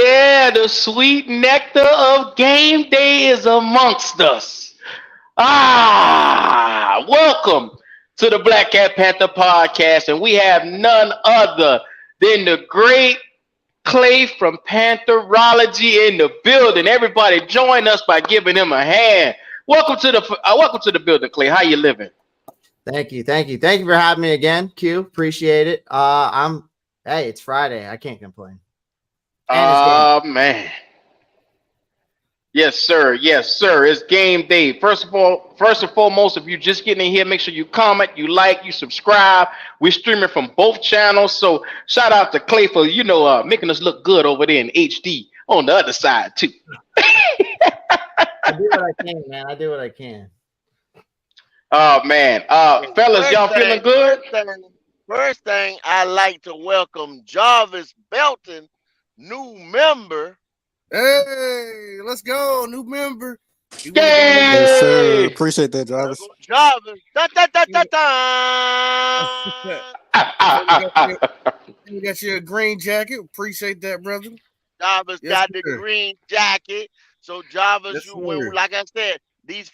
Yeah, the sweet nectar of game day is amongst us. Welcome to the Black Cat Panther podcast, and we have none other than the great Clay from Pantherology in the building. Everybody join us by giving him a hand. Welcome to the building, Clay. How you living? Thank you for having me again, Q. Appreciate it. Hey, it's Friday. I can't complain. And it's game. Oh man. Yes, sir. Yes, sir. It's game day. First and foremost, if you're just getting in here, make sure you comment, you like, you subscribe. We're streaming from both channels. So shout out to Clay for, making us look good over there in HD on the other side too. I do what I can, man. I do what I can. Oh man. Fellas, y'all feeling good? First thing, I like to welcome Jarvis Belton, new member. Hey, let's go, new member. Yay! Yes, sir. Appreciate that, Jarvis. Jarvis, You got your green jacket. Appreciate that, brother. Jarvis Yes, got the sir. green jacket. So Jarvis, Yes, sir. like I said, these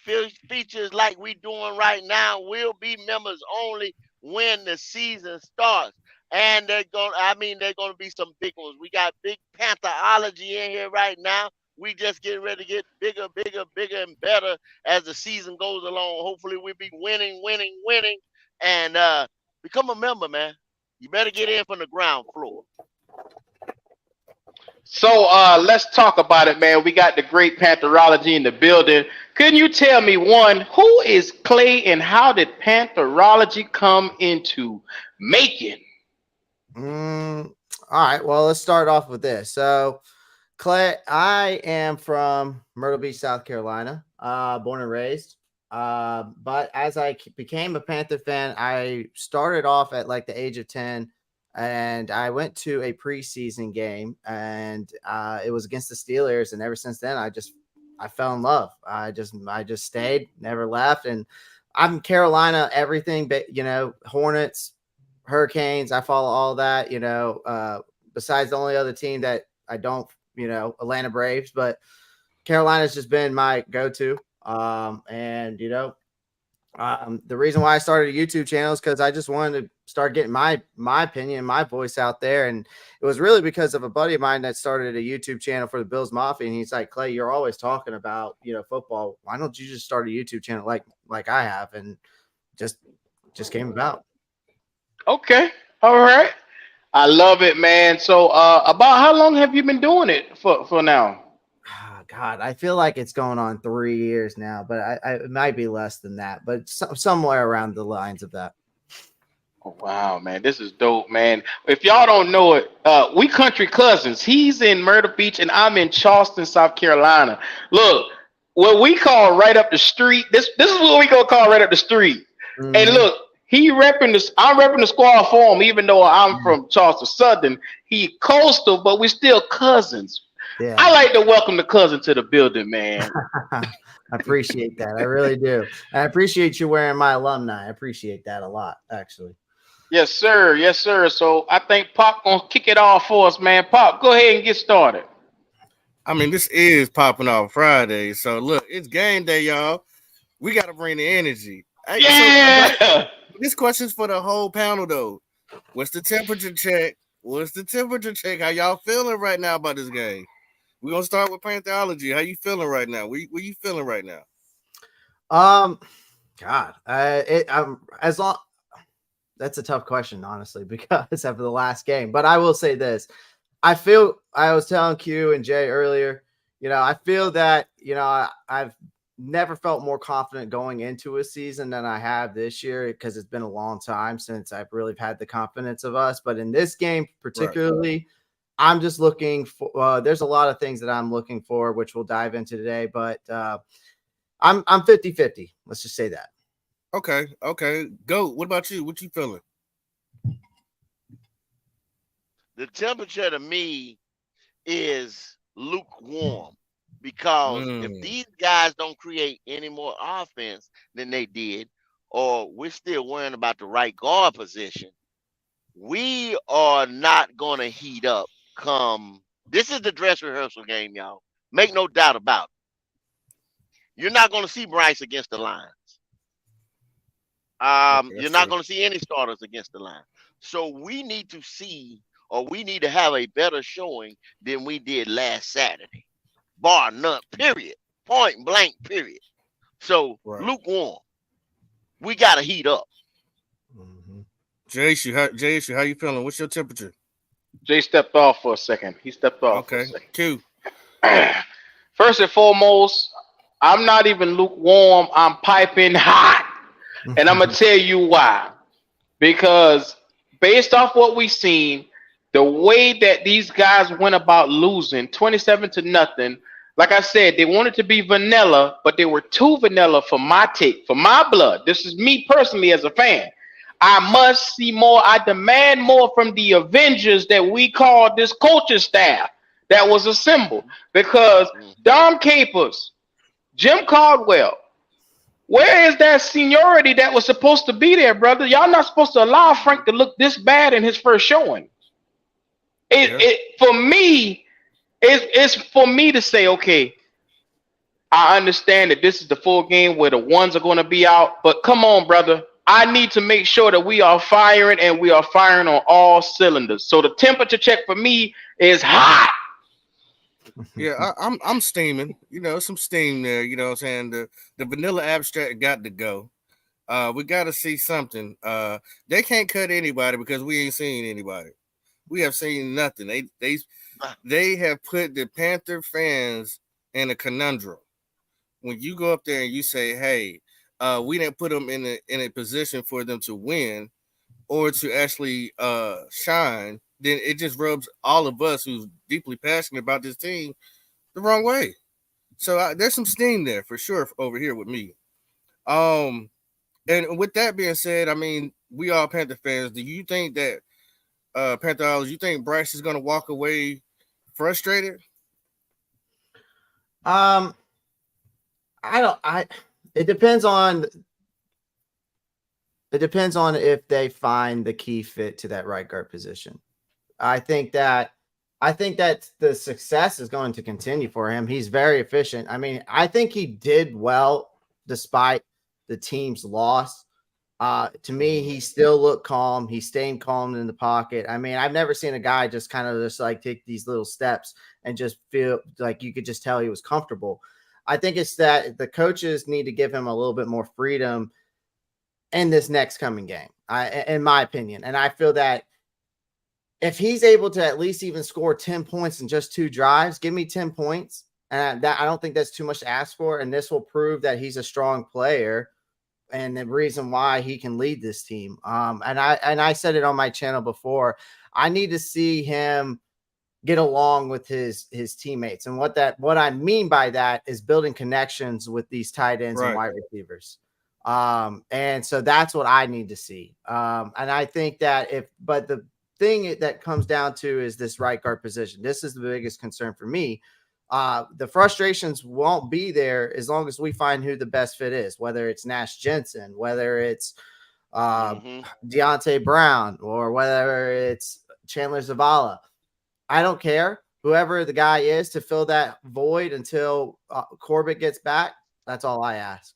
features like we doing right now will be members only when the season starts. And they're gonna be some big ones. We got big Pantherology in here right now. We just getting ready to get bigger, and better as the season goes along. Hopefully we'll be winning, and become a member, man. You better get in from the ground floor. So let's talk about it, man. We got the great Pantherology in the building. Couldn't you tell me, one, who is Clay and how did Pantherology come into making? All right. Well, let's start off with this. So, Clay, I am from Myrtle Beach, South Carolina, born and raised. But as I became a Panther fan, I started off at like the age of 10, and I went to a preseason game, and it was against the Steelers. And ever since then, I fell in love. I just stayed, never left. And I'm Carolina, everything, but Hornets, Hurricanes, I follow all that, besides the only other team that I don't, Atlanta Braves, but Carolina's just been my go-to. The reason why I started a YouTube channel is because I just wanted to start getting my opinion, my voice out there. And it was really because of a buddy of mine that started a YouTube channel for the Bills Mafia. And he's like, Clay, you're always talking about, football. Why don't you just start a YouTube channel like I have? And just came about. Okay. All right. I love it, man. So about how long have you been doing it for now? Oh, God, I feel like it's going on 3 years now, but it might be less than that, but somewhere around the lines of that. Oh, wow, man. This is dope, man. If y'all don't know it, we country cousins. He's in Myrtle Beach and I'm in Charleston, South Carolina. Look, what we call right up the street. This is what we gonna call right up the street. Mm-hmm. And look, I'm repping the squad for him, even though I'm from Charleston Southern. He coastal, but we still cousins. Yeah. I like to welcome the cousin to the building, man. I appreciate that. I really do. I appreciate you wearing my alumni. I appreciate that a lot, actually. Yes, sir. Yes, sir. So I think Pop gonna kick it off for us, man. Pop, go ahead and get started. I mean, this is popping off Friday. So look, it's game day, y'all. We got to bring the energy. Hey, Yeah. so, this question's for the whole panel, though. What's the temperature check? How y'all feeling right now about this game? We're going to start with Pantherology. How you feeling right now? Where you feeling right now? God, that's a tough question, honestly, because after the last game. But I will say this. I was telling Q and Jay earlier, I feel that, I've never felt more confident going into a season than I have this year because it's been a long time since I've really had the confidence of us. But in this game particularly, right. I'm just looking for there's a lot of things that I'm looking for, which we'll dive into today. But I'm 50-50. Let's just say that. Okay. Go. What about you? What you feeling? The temperature to me is lukewarm. Because if these guys don't create any more offense than they did, or we're still worrying about the right guard position, we are not going to heat up come This is the dress rehearsal game, y'all. Make no doubt about it. You're not going to see Bryce against the Lions. You're not going to see any starters against the Lions. So we need to see, or we need to have a better showing than we did last Saturday. Bar none, period. Point blank, period. So lukewarm. We got to heat up. Jay, how you feeling? What's your temperature? Jay stepped off for a second. He stepped off. Okay. For a second. Q. First and foremost, I'm not even lukewarm. I'm piping hot. And I'm going to tell you why. Because based off what we've seen, the way that these guys went about losing 27-0, like I said, they wanted to be vanilla, but they were too vanilla for my take, for my blood. This is me personally as a fan. I must see more. I demand more from the Avengers that we call this coaching staff that was assembled. Because Dom Capers, Jim Caldwell, where is that seniority that was supposed to be there, brother? Y'all not supposed to allow Frank to look this bad in his first showing. For me, it's for me to say, okay, I understand that this is the full game where the ones are going to be out, but come on, brother. I need to make sure that we are firing and we are firing on all cylinders. So the temperature check for me is hot. Yeah, I'm steaming. Some steam there. You know what I'm saying? The vanilla abstract got to go. We got to see something. They can't cut anybody because we ain't seen anybody. We have seen nothing. They have put the Panther fans in a conundrum. When you go up there and you say, "Hey, we didn't put them in a position for them to win or to actually shine," then it just rubs all of us who's deeply passionate about this team the wrong way. So there's some steam there for sure over here with me. And with that being said, I mean, we all Panther fans. Do you think that Pantherology, you think Bryce is going to walk away frustrated? It depends on if they find the key fit to that right guard position. I think that the success is going to continue for him. He's very efficient. I mean, I think he did well despite the team's loss. To me, he still looked calm. He's staying calm in the pocket. I mean, I've never seen a guy just kind of just like take these little steps and just feel like you could just tell he was comfortable. I think it's that the coaches need to give him a little bit more freedom in this next coming game, in my opinion. And I feel that if he's able to at least even score 10 points in just 2 drives, give me 10 points. And I don't think that's too much to ask for. And this will prove that he's a strong player and the reason why he can lead this team. And I said it on my channel before. I need to see him get along with his teammates. And what I mean by that is building connections with these tight ends and wide receivers. And so that's what I need to see. And I think that but the thing that comes down to is this right guard position. This is the biggest concern for me. The frustrations won't be there as long as we find who the best fit is, whether it's Nash Jensen, whether it's Deonte Brown, or whether it's Chandler Zavala. I don't care. Whoever the guy is to fill that void until Corbett gets back, that's all I ask.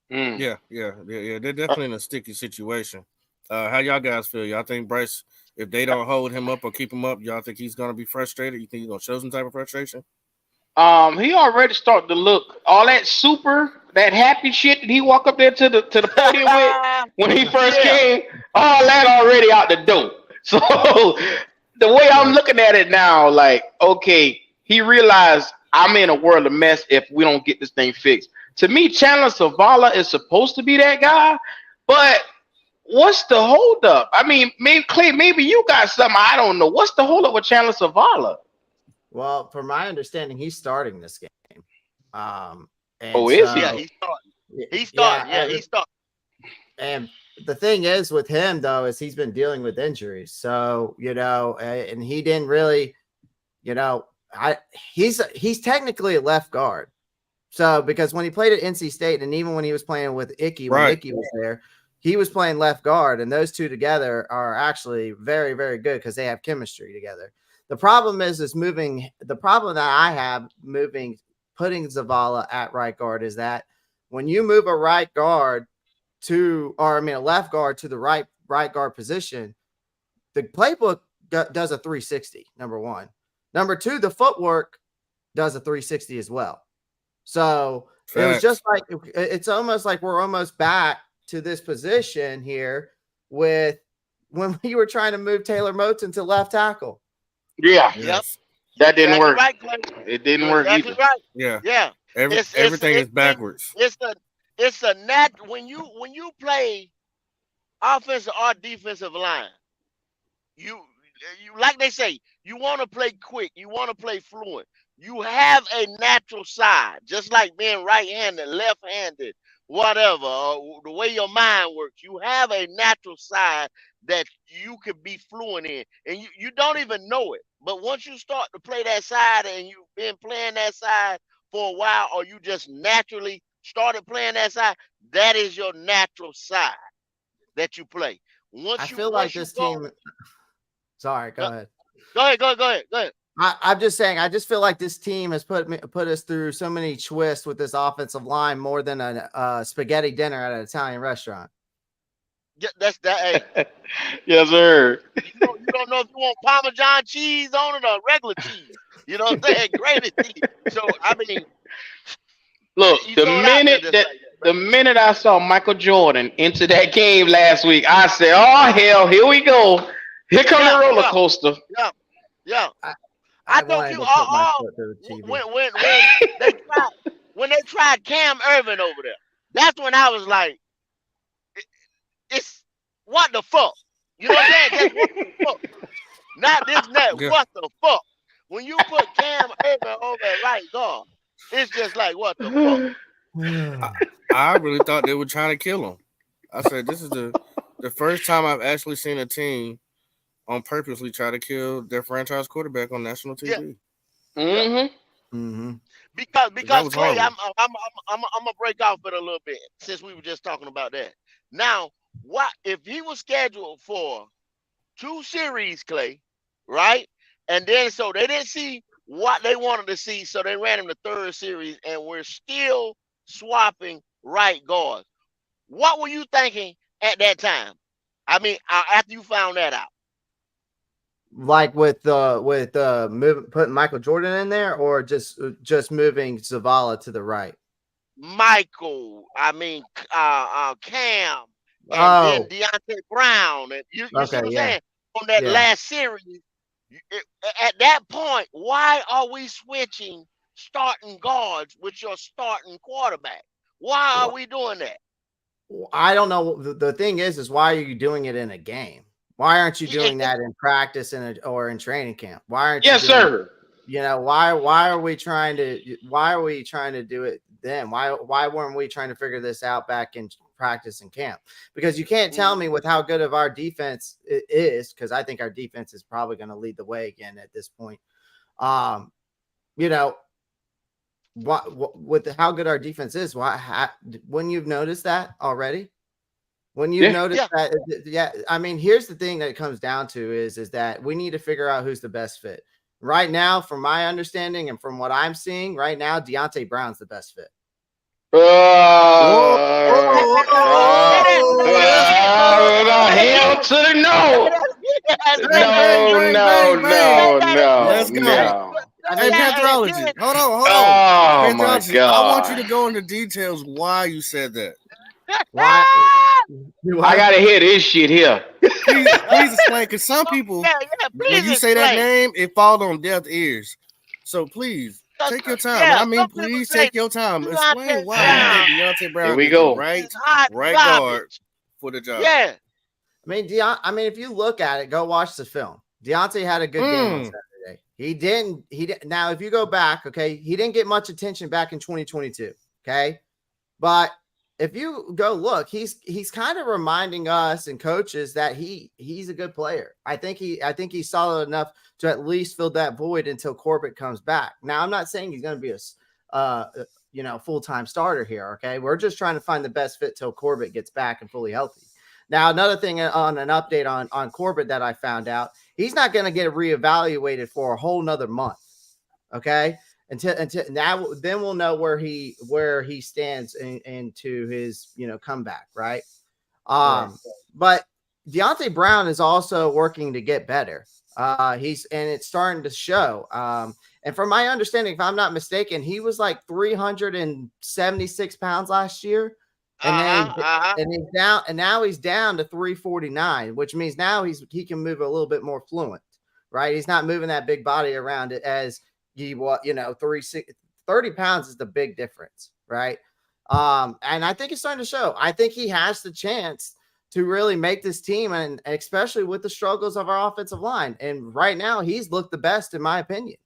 Yeah. They're definitely in a sticky situation. How y'all guys feel? Y'all think Bryce, if they don't hold him up or keep him up, y'all think he's going to be frustrated? You think he's going to show some type of frustration? He already started to look all that that happy shit that he walked up there to the podium with when he first came, all that already out the door. So the way I'm looking at it now, like, okay, he realized I'm in a world of mess if we don't get this thing fixed. To me, Chandler Zavala is supposed to be that guy, but what's the holdup? I mean, maybe you got something I don't know. What's the holdup with Chandler Zavala? Well, from my understanding, he's starting this game. Is he? Yeah, he's starting. He's starting. And the thing is with him, though, is he's been dealing with injuries. So, and he didn't really, he's technically a left guard. So, because when he played at NC State and even when he was playing with Icky, when Icky was there, he was playing left guard. And those two together are actually very, very good because they have chemistry together. The problem is moving. The problem that I have putting Zavala at right guard is that when you move a right guard a left guard to the right guard position, the playbook does a 360. Number one. Number two, the footwork does a 360 as well. So it was just like it's almost like we're almost back to this position here with when we were trying to move Taylor Moton to left tackle. Yeah. Yep. That didn't work. Right, Clay. It didn't work exactly either. Right. Yeah. Everything is backwards. It's a net when you play offensive or defensive line. You like they say, you want to play quick, you want to play fluent. You have a natural side, just like being right-handed, left-handed, whatever, or the way your mind works. You have a natural side that you could be fluent in, and you don't even know it. But once you start to play that side and you've been playing that side for a while, or you just naturally started playing that side, that is your natural side that you play. I feel like this team. Sorry, go ahead. Go ahead. I'm just saying, I just feel like this team has put us through so many twists with this offensive line more than a spaghetti dinner at an Italian restaurant. Yeah, that's that. Hey. Yes, sir. You don't know if you want Parmesan cheese on it or regular cheese. You know what I'm saying? Gravy cheese. So I mean, look, the minute I saw Michael Jordan into that game last week, I said, "Oh hell, here we go. Here comes the roller coaster." Yeah. I told you all when they tried Cam Irvin over there. That's when I was like, "It's what the fuck?" You know what I'm saying? Just what the fuck? Not this net. Yeah. What the fuck? When you put Cam Irvin over at right guard, it's just like what the fuck. I really thought they were trying to kill him. I said, "This is the first time I've actually seen a team on purposely try to kill their franchise quarterback on national TV." Yeah. Mm-hmm. Because Clay, I'm gonna break off it a little bit since we were just talking about that. Now, what if he was scheduled for 2 series, Clay, right? And then so they didn't see what they wanted to see, so they ran him the 3rd series, and we're still swapping right guards. What were you thinking at that time? I mean, after you found that out. Like with putting Michael Jordan in there, or just moving Zavala to the right. Michael, I mean Cam, and then Deonte Brown, and you see what I'm saying? On that last series, at that point, why are we switching starting guards with your starting quarterback? Why are we doing that? I don't know. The thing is why are you doing it in a game? Why aren't you doing that in practice or in training camp? Why aren't you? Yes, sir. You know, why are we trying to do it then? Why weren't we trying to figure this out back in practice and camp? Because you can't tell me with how good of our defense it is, because I think our defense is probably going to lead the way again at this point. You know, with how good our defense is, wouldn't you've noticed that already? When you notice that, I mean, here's the thing that it comes down to is that we need to figure out who's the best fit. Right now, from my understanding and from what I'm seeing right now, Deonte Brown's the best fit. Hell to the no. No. Let's go. Hey, Pantherology. Hold on. Oh, my God. I want you to go into details why you said that. Why? I gotta hear this shit here. Please explain, because some people, when you say that name, it falls on deaf ears. So please take your time. Please take your time. Explain why Deonte Brown is the right guard for the job. Yeah. I mean, if you look at it, go watch the film. Deonte had a good game on Saturday. He didn't. Now, if you go back, okay, he didn't get much attention back in 2022. Okay, but if you go look, he's kind of reminding us and coaches that he's a good player. I think he's solid enough to at least fill that void until Corbett comes back. Now, I'm not saying he's going to be a full-time starter here. Okay, we're just trying to find the best fit till Corbett gets back and fully healthy. Now, another thing on an update on Corbett that I found out, he's not going to get reevaluated for a whole nother month. Okay. Until now, then we'll know where he stands into his, comeback. Right. But Deonte Brown is also working to get better. And it's starting to show. And from my understanding, if I'm not mistaken, he was like 376 pounds last year. And he's down, and now he's down to 349, which means now he can move a little bit more fluent, right? He's not moving that big body around it as 30 pounds is the big difference, right? And I think it's starting to show. I think he has the chance to really make this team, and especially with the struggles of our offensive line. And right now, he's looked the best, in my opinion.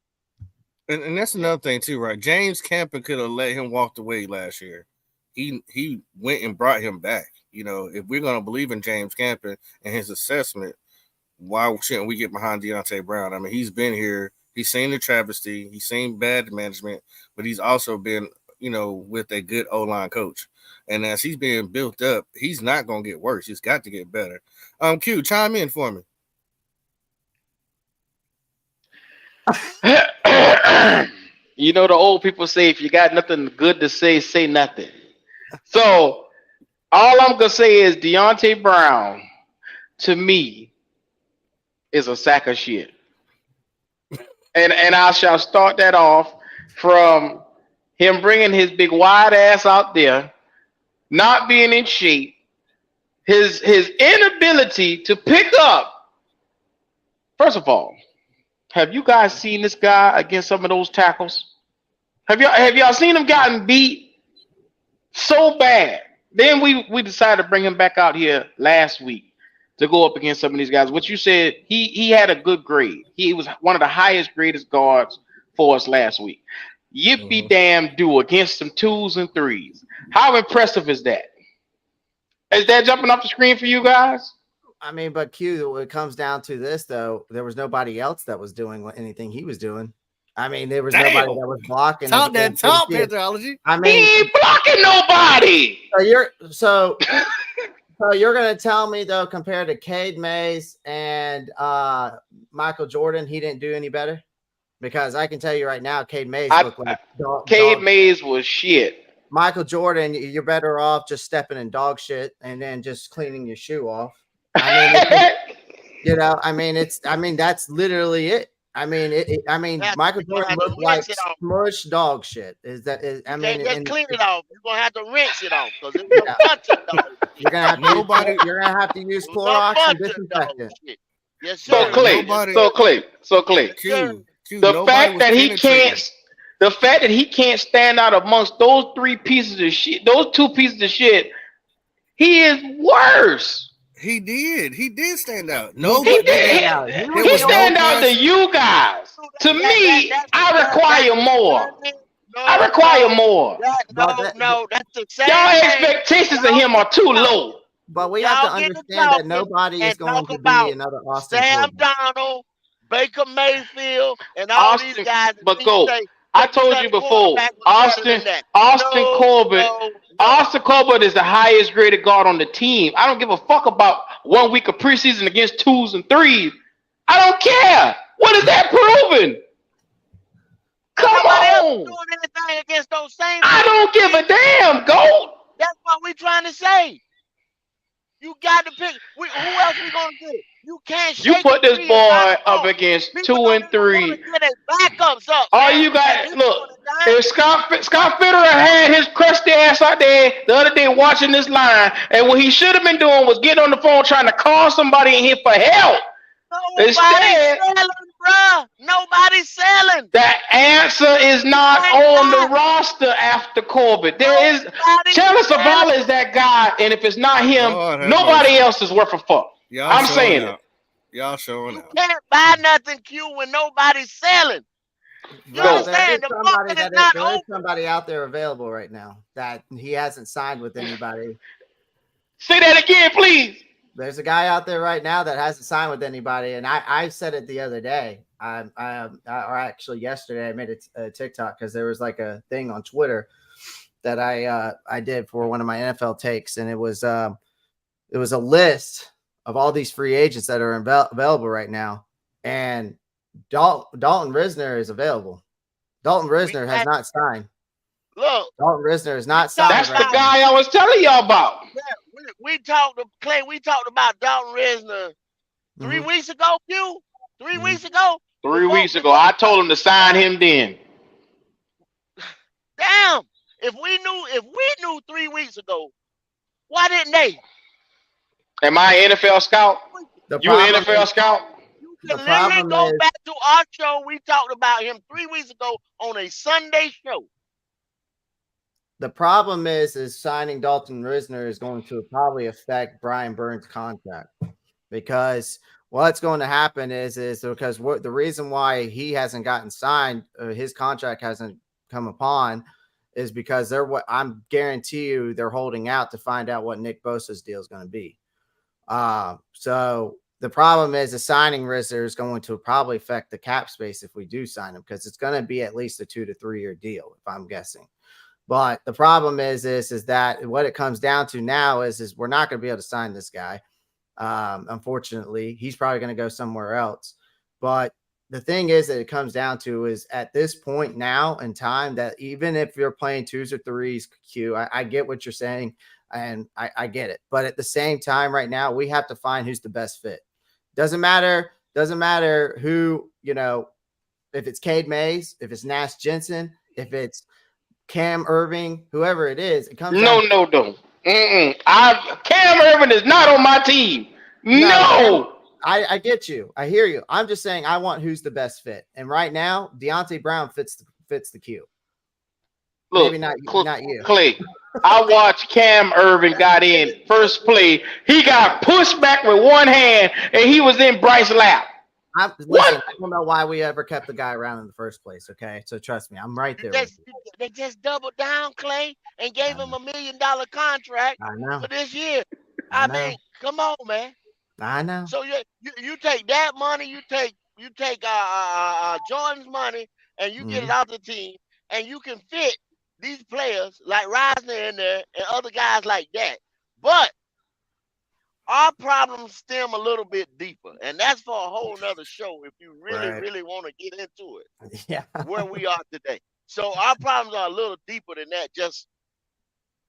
And that's another thing too, right? James Campen could have let him walk away last year. He went and brought him back. If we're gonna believe in James Campen and his assessment, why shouldn't we get behind Deonte Brown? I mean, he's been here. He's seen the travesty. He's seen bad management, but he's also been, with a good O-line coach. And as he's being built up, he's not going to get worse. He's got to get better. Q, chime in for me. The old people say, if you got nothing good to say nothing. So all I'm going to say is Deonte Brown, to me, is a sack of shit. And I shall start that off from him bringing his big wide ass out there, not being in shape, his inability to pick up. First of all, have you guys seen this guy against some of those tackles? Have y'all seen him gotten beat so bad? Then we decided to bring him back out here last week to go up against some of these guys. What you said, he had a good grade. He was one of the highest graded guards for us last week. Yippee damn do against some 2s and 3s. How impressive is that? Is that jumping off the screen for you guys? I mean, but Q, when it comes down to this, though, there was nobody else that was doing anything he was doing. I mean, there was nobody that was blocking. Top Pantherology. I mean, he ain't blocking nobody. So you're going to tell me, though, compared to Cade Mays and Michael Jordan, he didn't do any better? Because I can tell you right now, Cade Mays looked like Cade Mays was shit. Michael Jordan, you're better off just stepping in dog shit and then just cleaning your shoe off. I mean, that's literally it. Michael Jordan looked like smush dog shit. Just clean it off. You're gonna have to rinse it off because it's a bunch of dog. You're gonna have to use Clorox and disinfectant. Yes, sir. So Clay. The fact that he can't stand out amongst those 3 pieces of shit, those 2 pieces of shit, he is worse. He did stand out. He stand out to you guys. To me, I require more. No, that's the same. Y'all expectations of him are too low. But we have to understand that nobody is going to be another Austin Sam Darnold, Baker Mayfield, and all these guys. But I told you before, Austin Corbett is the highest graded guard on the team. I don't give a fuck about 1 week of preseason against 2s and 3s. I don't care. What is that proving? Come on. Doing anything against those same I don't give a damn, GOAT. That's what we're trying to say. You got to pick. Who else we gonna get? You can't. You put this boy up against 2 and 3. Backups up. All you got, look. If Scott Fitterer had his crusty ass out there the other day watching this line, and what he should have been doing was getting on the phone trying to call somebody in here for help. Nobody's selling, bruh. Nobody's selling. The answer is not on the roster after Corbett. Chandler Zavala is that guy, and if it's not him, nobody else is worth a fuck. I'm saying it. Y'all showing out. You can't buy nothing, Q, when nobody's selling. You understand? The market is not open. There's somebody out there available right now that he hasn't signed with anybody. Say that again, please. There's a guy out there right now that hasn't signed with anybody, and I said it the other day. Or actually yesterday, I made a TikTok because there was like a thing on Twitter that I did for one of my NFL takes, and it was it was a list of all these free agents that are available right now, and Dalton Risner is available. Dalton Risner has not signed. Look, Dalton Risner is not signed. That's the guy I was telling y'all about. Yeah, we talked to Clay. We talked about Dalton Risner 3 weeks ago. Q, 3 weeks ago. 3 weeks ago, I told him to sign him then. Damn! If we knew 3 weeks ago, why didn't they? Am I an NFL scout? You an NFL scout? You can literally go back to our show. We talked about him 3 weeks ago on a Sunday show. The problem is signing Dalton Risner is going to probably affect Brian Burns' contract, because what's going to happen is because the reason why he hasn't gotten signed, his contract hasn't come upon, is because I'm guarantee you they're holding out to find out what Nick Bosa's deal is going to be. So the problem is the signing Risner is going to probably affect the cap space if we do sign him, because it's going to be at least a 2 to 3 year deal, if I'm guessing. But the problem is that what it comes down to now is we're not going to be able to sign this guy. Unfortunately, he's probably going to go somewhere else. But the thing is that it comes down to is at this point now in time that even if you're playing 2s or 3s, Q, I get what you're saying, and I get it. But at the same time, right now, we have to find who's the best fit. Doesn't matter who, if it's Cade Mays, if it's Nash Jensen, if it's Cam Irving, whoever it is, it comes No. Cam Irving is not on my team. No. I get you. I hear you. I'm just saying I want who's the best fit. And right now, Deonte Brown fits the queue. Look, maybe not you. Clay, I watched Cam Irving got in first play. He got pushed back with one hand, and he was in Bryce's lap. Listen, I don't know why we ever kept the guy around in the first place, okay? So trust me, I'm right there. They just doubled down, Clay, and gave him $1 million contract for this year. I mean, come on, man. I know. So you take that money, you take Jordan's money, and you get it out the team, and you can fit these players like Risner in there and other guys like that. But our problems stem a little bit deeper, and that's for a whole nother show if you really want to get into it. Yeah. Where we are today. So our problems are a little deeper than that, just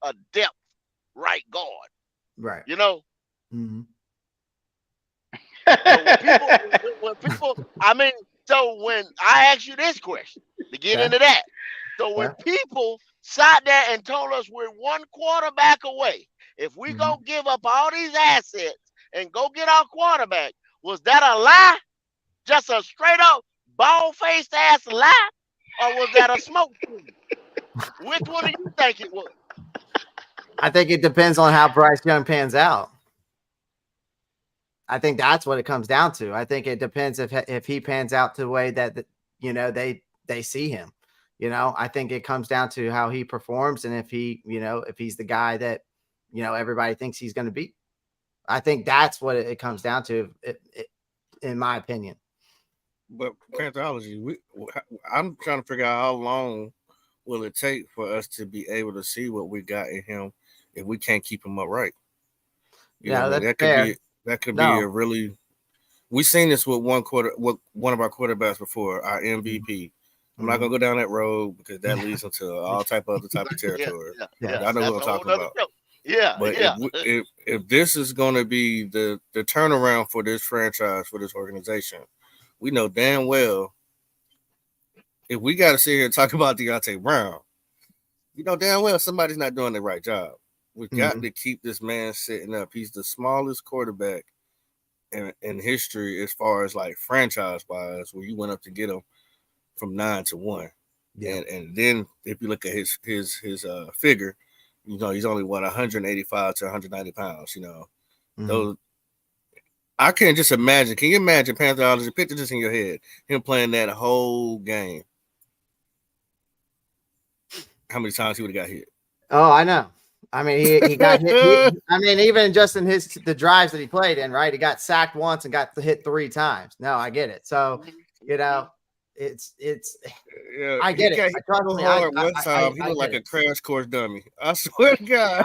a depth right guard. Right. Mm-hmm. So when I ask you this question to get into that, so when people sat there and told us we're one quarterback away, if we go give up all these assets and go get our quarterback, was that a lie? Just a straight up bald-faced ass lie? Or was that a smoke screen? Which one do you think it was? I think it depends on how Bryce Young pans out. I think that's what it comes down to. I think it depends if he pans out the way that they see him. I think it comes down to how he performs, and if he's the guy that everybody thinks he's going to be. I think that's what it comes down to, in my opinion. But Pantherology, I'm trying to figure out how long will it take for us to be able to see what we got in him if we can't keep him upright. That could be a really. We've seen this with one of our quarterbacks before, our MVP. I'm not gonna go down that road because that leads into all type of other type of territory. I know what I'm talking about. But if this is gonna be the turnaround for this franchise, for this organization, we know damn well if we got to sit here and talk about Deonte Brown, damn well somebody's not doing the right job. We've got to keep this man sitting up. He's the smallest quarterback in history as far as like franchise wise, where you went up to get him from 9 to 1. Yeah. And then if you look at his figure, he's only 185 to 190 pounds. Those. I can't just imagine. Can you imagine, Pantherology? Picture this in your head. Him playing that whole game. How many times he would have got hit? Oh, I know. I mean, he got hit. Even just in the drives that he played in, right? He got sacked once and got hit 3 times. No, I get it. So, it's. I get it. He looked like a crash course dummy. I swear to God.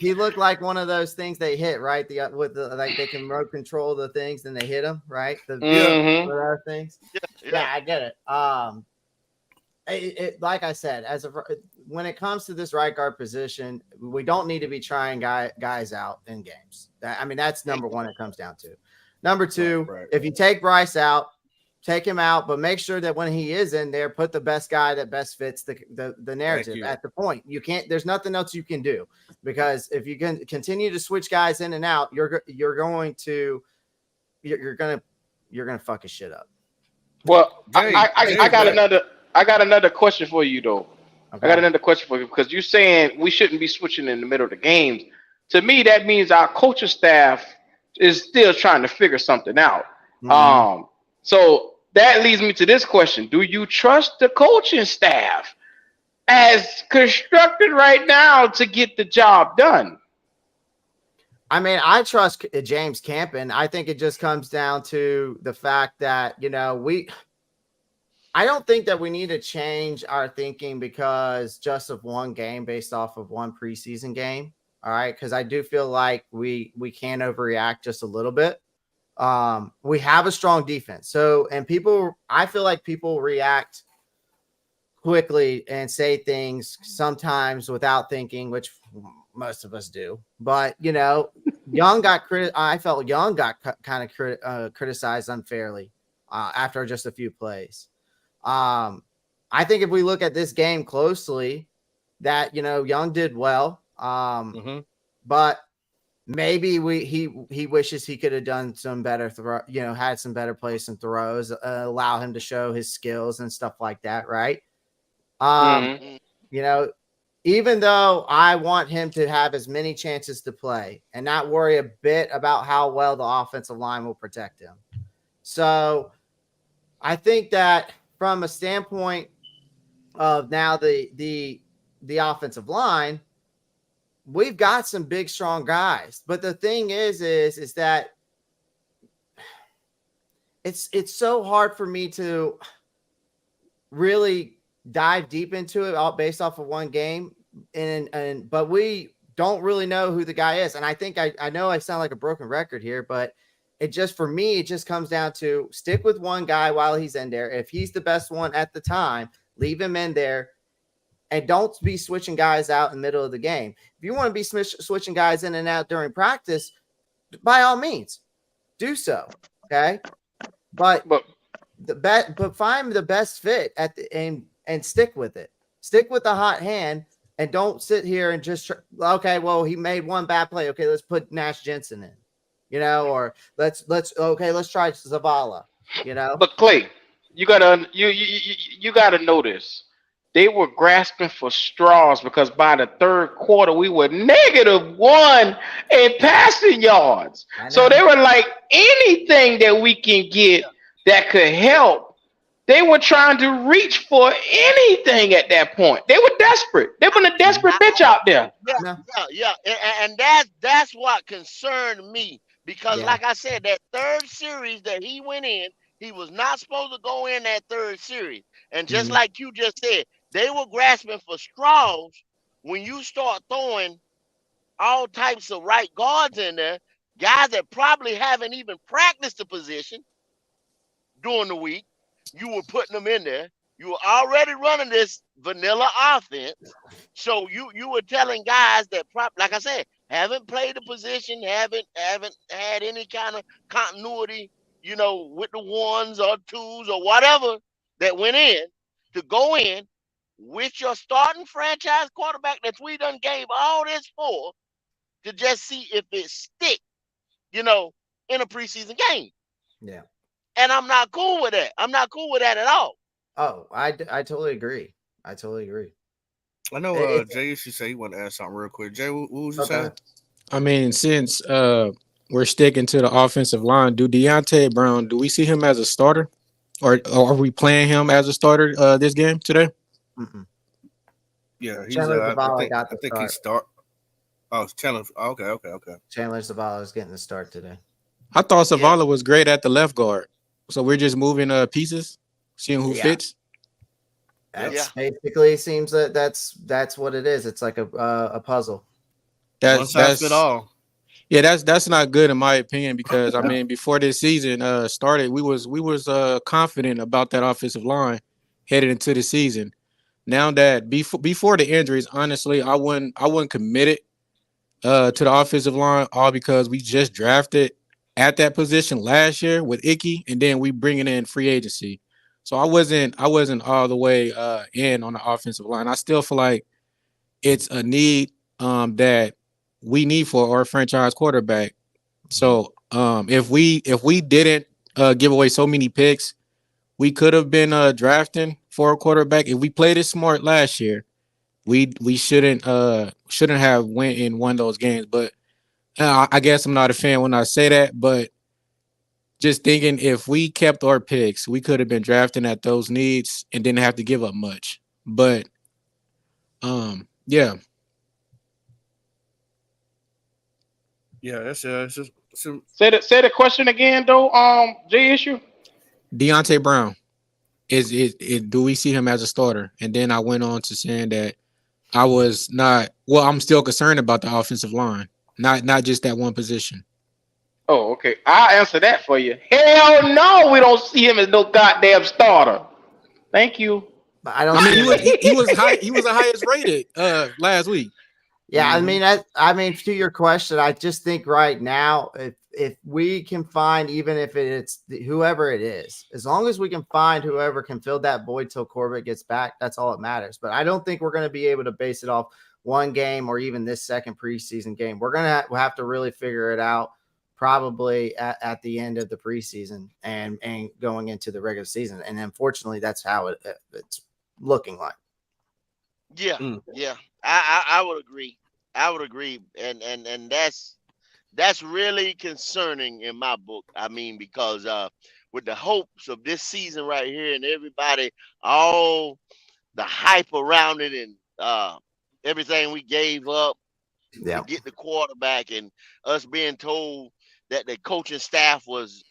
he looked like one of those things they hit, right? With the like they can remote control the things and they hit them, right? Mhm. The other things. Yeah, I get it. Like I said, when it comes to this right guard position, we don't need to be trying guys out in games. That's number one. It comes down to number two. Right. If you take Bryce out, take him out, but make sure that when he is in there, put the best guy that best fits the narrative at the point. You can't. There's nothing else you can do, because if you can continue to switch guys in and out, you're going to fuck his shit up. Well, Jay, I got another question for you though. Okay. I got another question for you, because you're saying we shouldn't be switching in the middle of the games. To me, that means our coaching staff is still trying to figure something out. Mhm. So that leads me to this question: do you trust the coaching staff as constructed right now to get the job done? I trust James Campen. I think it just comes down to the fact that, I don't think that we need to change our thinking because just of one game based off of one preseason game. All right. Because I do feel like we can overreact just a little bit. We have a strong defense. So, and I feel like people react quickly and say things sometimes without thinking, which most of us do. But, Young got I felt Young got kind of criticized unfairly after just a few plays. I think if we look at this game closely, that Young did well, but maybe he wishes he could have done some better had some better plays and throws, allow him to show his skills and stuff like that, right? Even though I want him to have as many chances to play and not worry a bit about how well the offensive line will protect him. So I think that from a standpoint of now the offensive line, we've got some big, strong guys. But the thing is that it's so hard for me to really dive deep into it all based off of one game. But we don't really know who the guy is. And I think I know I sound like a broken record here, but for me, it just comes down to stick with one guy while he's in there. If he's the best one at the time, leave him in there and don't be switching guys out in the middle of the game. If you want to be switching guys in and out during practice, by all means, do so. Okay. But find the best fit at the end and stick with it. Stick with the hot hand and don't sit here and just okay, well, he made one bad play. Okay, let's put Nash Jensen in, or let's try Zavala, But Clay, you gotta notice they were grasping for straws, because by the third quarter we were -1 in passing yards. So they were like, anything that we can get that could help. They were trying to reach for anything at that point. They were desperate. They were a desperate bitch out there. Yeah. And that's what concerned me, because like I said, that third series that he went in, he was not supposed to go in that third series. And just like you just said, they were grasping for straws. When you start throwing all types of right guards in there, guys that probably haven't even practiced the position during the week, you were putting them in there. You were already running this vanilla offense. So you were telling guys that, like I said, haven't played the position, haven't had any kind of continuity, with the ones or twos or whatever that went in, to go in with your starting franchise quarterback that we done gave all this for, to just see if it stick, in a preseason game. Yeah. And I'm not cool with that. I'm not cool with that at all. Oh, I totally agree. I know Jay used to say he wanted to add something real quick. Jay, what was you saying? Since we're sticking to the offensive line, do Deonte Brown, do we see him as a starter? Or are we playing him as a starter this game today? Mm-mm. Yeah, he's I think he start. Oh, Chandler. Okay. Chandler Zavala is getting the start today. I thought Zavala was great at the left guard. So we're just moving pieces, seeing who fits. Basically seems that's what it is. It's like a puzzle. One size fit all. Yeah, that's not good in my opinion because I mean before this season started, we was confident about that offensive line headed into the season. Now that before the injuries, honestly, I wouldn't commit it to the offensive line all because we just drafted at that position last year with Icky, and then we bringing in free agency. So I wasn't all the way in on the offensive line. I still feel like it's a need that we need for our franchise quarterback. So if we didn't give away so many picks, we could have been drafting for a quarterback. If we played it smart last year, we shouldn't have went and won those games. But I guess I'm not a fan when I say that. But just thinking, if we kept our picks, we could have been drafting at those needs and didn't have to give up much. But yeah. Yeah, that's just Say the question again though. J issue. Deonte Brown is do we see him as a starter? And then I went on to saying that I was not. Well, I'm still concerned about the offensive line, not just that one position. Oh, okay. I'll answer that for you. Hell no, we don't see him as no goddamn starter. Thank you. But I don't. I mean, see he was high. He was the highest rated last week. Yeah, I mean, to your question, I just think right now, if we can find, even if it's whoever it is, as long as we can find whoever can fill that void till Corbett gets back, that's all that matters. But I don't think we're going to be able to base it off one game or even this second preseason game. We're going to have to really figure it out probably at the end of the preseason and going into the regular season. And unfortunately, that's how it's looking like. Yeah, yeah, I would agree. I would agree, and that's really concerning in my book. I mean, because with the hopes of this season right here, and everybody, all the hype around it, and everything we gave up to get the quarterback, and us being told that the coaching staff was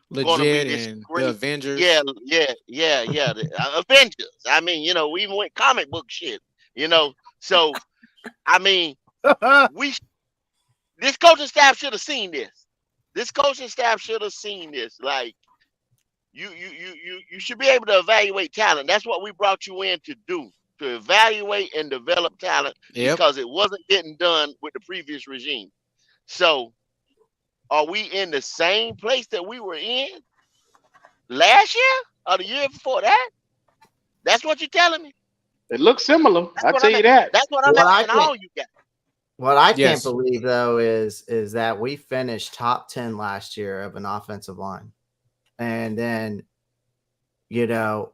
legit and the Avengers. Yeah, the Avengers. I mean, you know, we even went comic book shit. You know, so. I mean, this coaching staff should have seen this. This coaching staff should have seen this. Like, you should be able to evaluate talent. That's what we brought you in to do, to evaluate and develop talent, because it wasn't getting done with the previous regime. So, are we in the same place that we were in last year or the year before that? That's what you're telling me. It looks similar. I'll tell you that. That's what I'm asking all you guys. What I can't believe though is that we finished top 10 last year of an offensive line, and then, you know,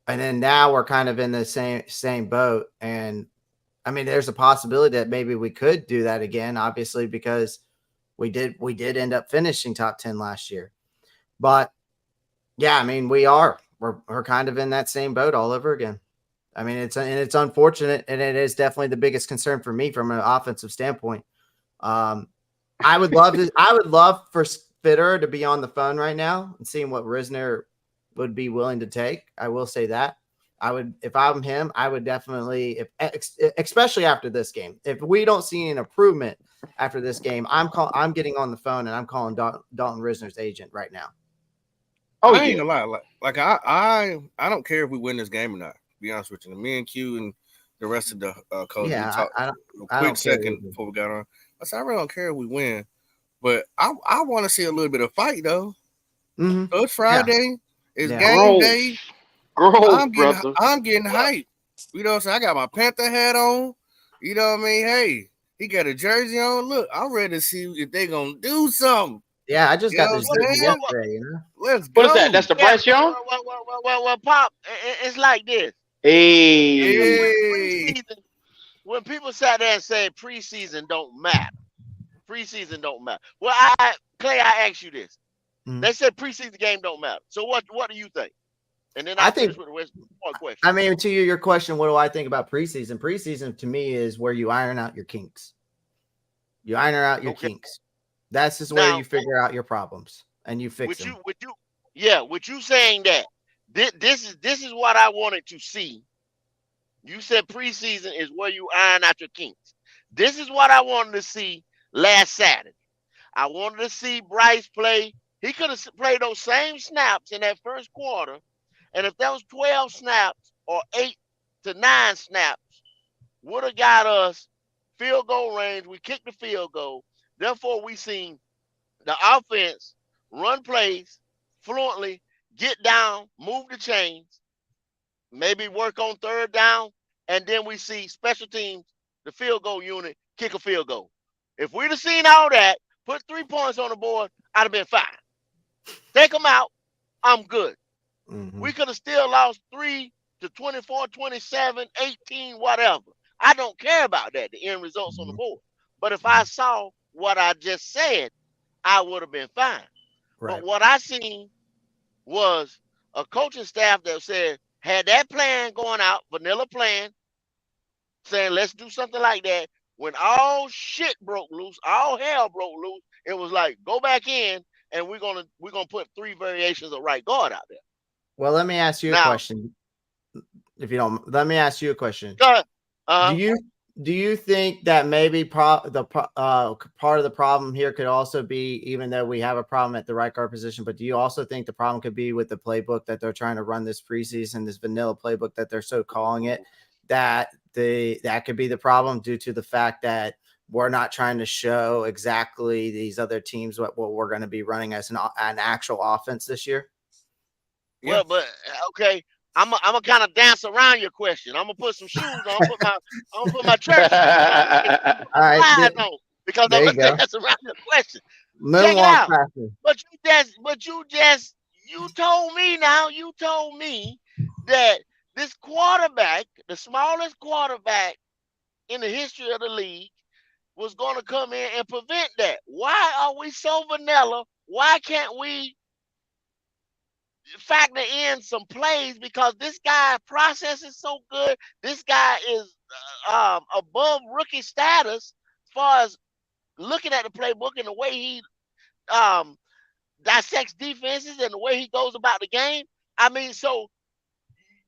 and then now we're kind of in the same boat. And I mean, there's a possibility that maybe we could do that again, obviously, because we did end up finishing top 10 last year. But yeah, I mean, we're kind of in that same boat all over again. I mean, it's unfortunate, and it is definitely the biggest concern for me from an offensive standpoint. I would love for Spitter to be on the phone right now and seeing what Risner would be willing to take. I will say that if I'm him, I would definitely, especially after this game, if we don't see an improvement after this game, I'm getting on the phone and I'm calling Dalton Risner's agent right now. Oh, I ain't gonna lie. Like I don't care if we win this game or not. Be honest with you, me and Q and the rest of the coach. Yeah, we talked a quick second before we got on. I said I really don't care if we win, but I want to see a little bit of fight though. Mm-hmm. So it's Friday. It's game day. I'm getting hyped. You know what I'm saying? I got my Panther hat on. You know what I mean? Hey, he got a jersey on. Look, I'm ready to see if they gonna do something. Yeah, I just got this jersey yesterday. You know? Let's go. What is that? That's the Bryce Young? Well, Pop, it's like this. Hey. When people sat there and said preseason don't matter. Well, Clay, I asked you this. Mm-hmm. They said preseason game don't matter. So what do you think? And then I think with the rest of the question. I mean, to your question, what do I think about preseason? Preseason to me is where you iron out your kinks. You iron out your kinks. That's just where you figure out your problems and you fix them. With you saying that. This is what I wanted to see. You said preseason is where you iron out your kinks. This is what I wanted to see last Saturday. I wanted to see Bryce play. He could have played those same snaps in that first quarter. And if that was 12 snaps or 8 to 9 snaps, would have got us field goal range. We kicked the field goal. Therefore, we seen the offense run plays fluently, get down, move the chains, maybe work on third down, and then we see special teams, the field goal unit, kick a field goal. If we'd have seen all that, put 3 points on the board, I'd have been fine. Take them out, I'm good. We could have still lost 3 to 24, 27, 18, whatever. I don't care about that, the end results on the board. But if I saw what I just said, I would have been fine. Right. But what I seen was a coaching staff that said, had that plan going out, vanilla plan, saying, let's do something like that. When all shit broke loose, all hell broke loose, it was like, go back in, and we're gonna put 3 variations of right guard out there. Well, let me ask you a question. If you don't, let me ask you a question. Do you think that maybe part of the problem here could also be, even though we have a problem at the right guard position, but do you also think the problem could be with the playbook that they're trying to run this preseason, this vanilla playbook that they're so calling it, that could be the problem due to the fact that we're not trying to show exactly these other teams what we're going to be running as an actual offense this year? Well, but okay, I'm gonna kind of dance around your question. I'm gonna put some shoes on. I'm gonna put my church shoes on. All right, because I'm gonna dance around your question. Check it out. But you told me now. You told me that this quarterback, the smallest quarterback in the history of the league, was going to come in and prevent that. Why are we so vanilla? Why can't we factor in some plays? Because this guy process is so good. This guy is above rookie status as far as looking at the playbook and the way he dissects defenses and the way he goes about the game. I mean, so